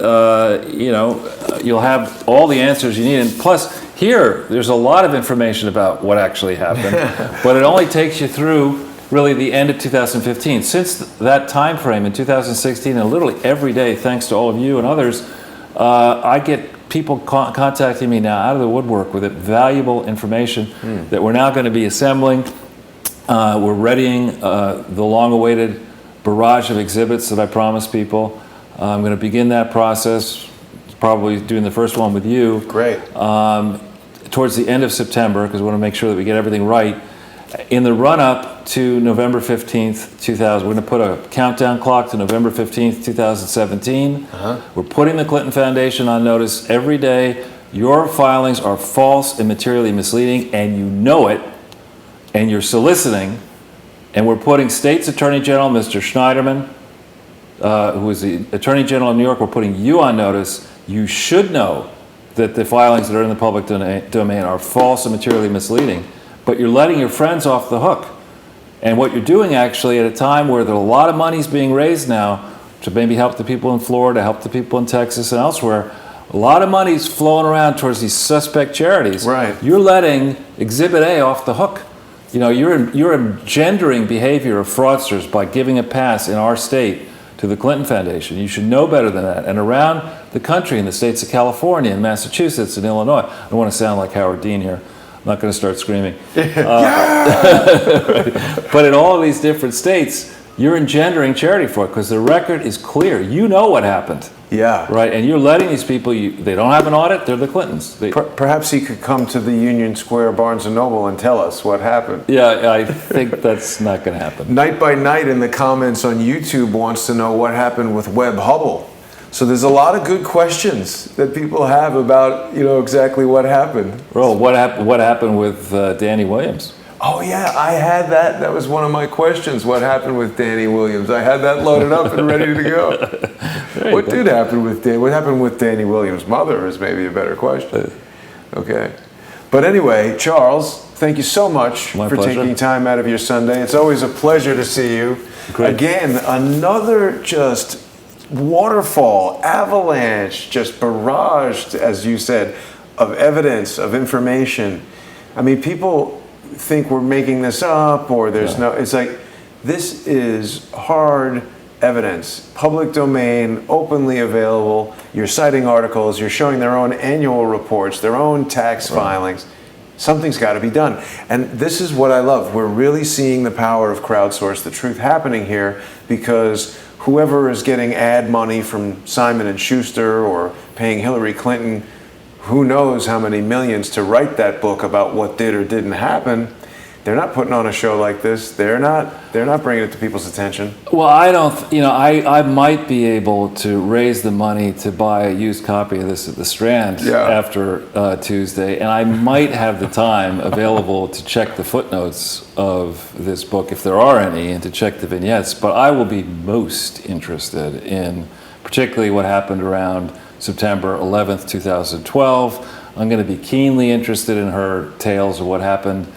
[SPEAKER 2] you'll have all the answers you need. And plus, here there's a lot of information about what actually happened, but it only takes you through really the end of 2015. Since that time frame in 2016, and literally every day, thanks to all of you and others, I get people contacting me now out of the woodwork with valuable information that we're now going to be assembling. We're readying the long-awaited barrage of exhibits that I promised people. I'm going to begin that process, probably doing the first one with you.
[SPEAKER 1] Great.
[SPEAKER 2] Towards the end of September, because we want to make sure that we get everything right. In the run-up to November 15th, 2000, we're going to put a countdown clock to November 15th, 2017. We're putting the Clinton Foundation on notice every day. Your filings are false and materially misleading, and you know it, and you're soliciting. And we're putting State's Attorney General, Mr. Schneiderman, who is the Attorney General of New York, we're putting you on notice. You should know that the filings that are in the public domain are false and materially misleading. But you're letting your friends off the hook. And what you're doing actually at a time where there are a lot of money's being raised now to maybe help the people in Florida, help the people in Texas and elsewhere, a lot of money's flowing around towards these suspect charities.
[SPEAKER 1] Right.
[SPEAKER 2] You're letting Exhibit A off the hook. You're engendering behavior of fraudsters by giving a pass in our state to the Clinton Foundation. You should know better than that. And around the country, in the states of California and Massachusetts and Illinois, I don't want to sound like Howard Dean here. I'm not going to start screaming. But in all of these different states, you're engendering charity fraud because the record is clear. You know what happened.
[SPEAKER 1] Yeah.
[SPEAKER 2] Right? And you're letting these people, they don't have an audit, they're the Clintons.
[SPEAKER 1] Perhaps he could come to the Union Square Barnes & Noble and tell us what happened.
[SPEAKER 2] Yeah, I think that's not going to happen.
[SPEAKER 1] Night by Night in the comments on YouTube wants to know what happened with Webb Hubble. So there's a lot of good questions that people have about, exactly what happened.
[SPEAKER 2] Well, what happened with Danny Williams?
[SPEAKER 1] Oh yeah, I had that. That was one of my questions. What happened with Danny Williams? I had that loaded up and ready to go. What did happen with Danny? What happened with Danny Williams' mother is maybe a better question. Okay. But anyway, Charles, thank you so much for taking time out of your Sunday. It's always a pleasure to see you.
[SPEAKER 2] Great.
[SPEAKER 1] Again, another just waterfall, avalanche, just barraged, as you said, of evidence, of information. I mean, people think we're making this up or there's no, it's like, this is hard evidence, public domain, openly available. You're citing articles, you're showing their own annual reports, their own tax filings. Something's got to be done. And this is what I love. We're really seeing the power of Crowdsource, the truth happening here, because whoever is getting ad money from Simon & Schuster or paying Hillary Clinton, who knows how many millions to write that book about what did or didn't happen, they're not putting on a show like this. They're not bringing it to people's attention.
[SPEAKER 2] Well, I don't, I might be able to raise the money to buy a used copy of this at the Strand after Tuesday, and I might have the time available to check the footnotes of this book, if there are any, and to check the vignettes. But I will be most interested in particularly what happened around September 11th, 2012. I'm going to be keenly interested in her tales of what happened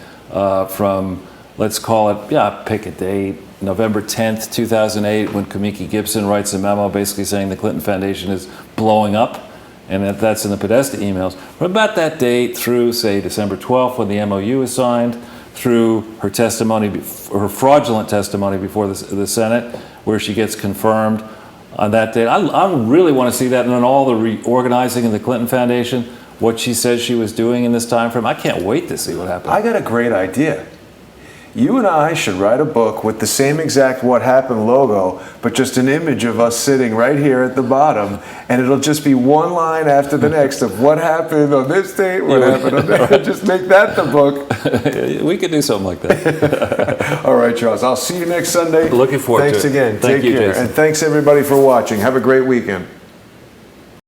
[SPEAKER 2] from, let's call it, pick a date, November 10th, 2008, when Kamiki Gibson writes a memo basically saying the Clinton Foundation is blowing up, and that's in the Podesta emails. From about that date through, say, December 12th, when the MOU is signed, through her testimony, her fraudulent testimony before the Senate, where she gets confirmed on that date. I really want to see that, and then all the reorganizing of the Clinton Foundation, what she says she was doing in this time frame. I can't wait to see what happens.
[SPEAKER 1] I got a great idea. You and I should write a book with the same exact What Happened logo, but just an image of us sitting right here at the bottom, and it'll just be one line after the next of what happened on this date, what happened on that. Just make that the book.
[SPEAKER 2] We could do something like that.
[SPEAKER 1] All right, Charles. I'll see you next Sunday.
[SPEAKER 2] Looking forward to it.
[SPEAKER 1] Thanks again.
[SPEAKER 2] Take care.
[SPEAKER 1] Jason. And thanks everybody for watching. Have a great weekend.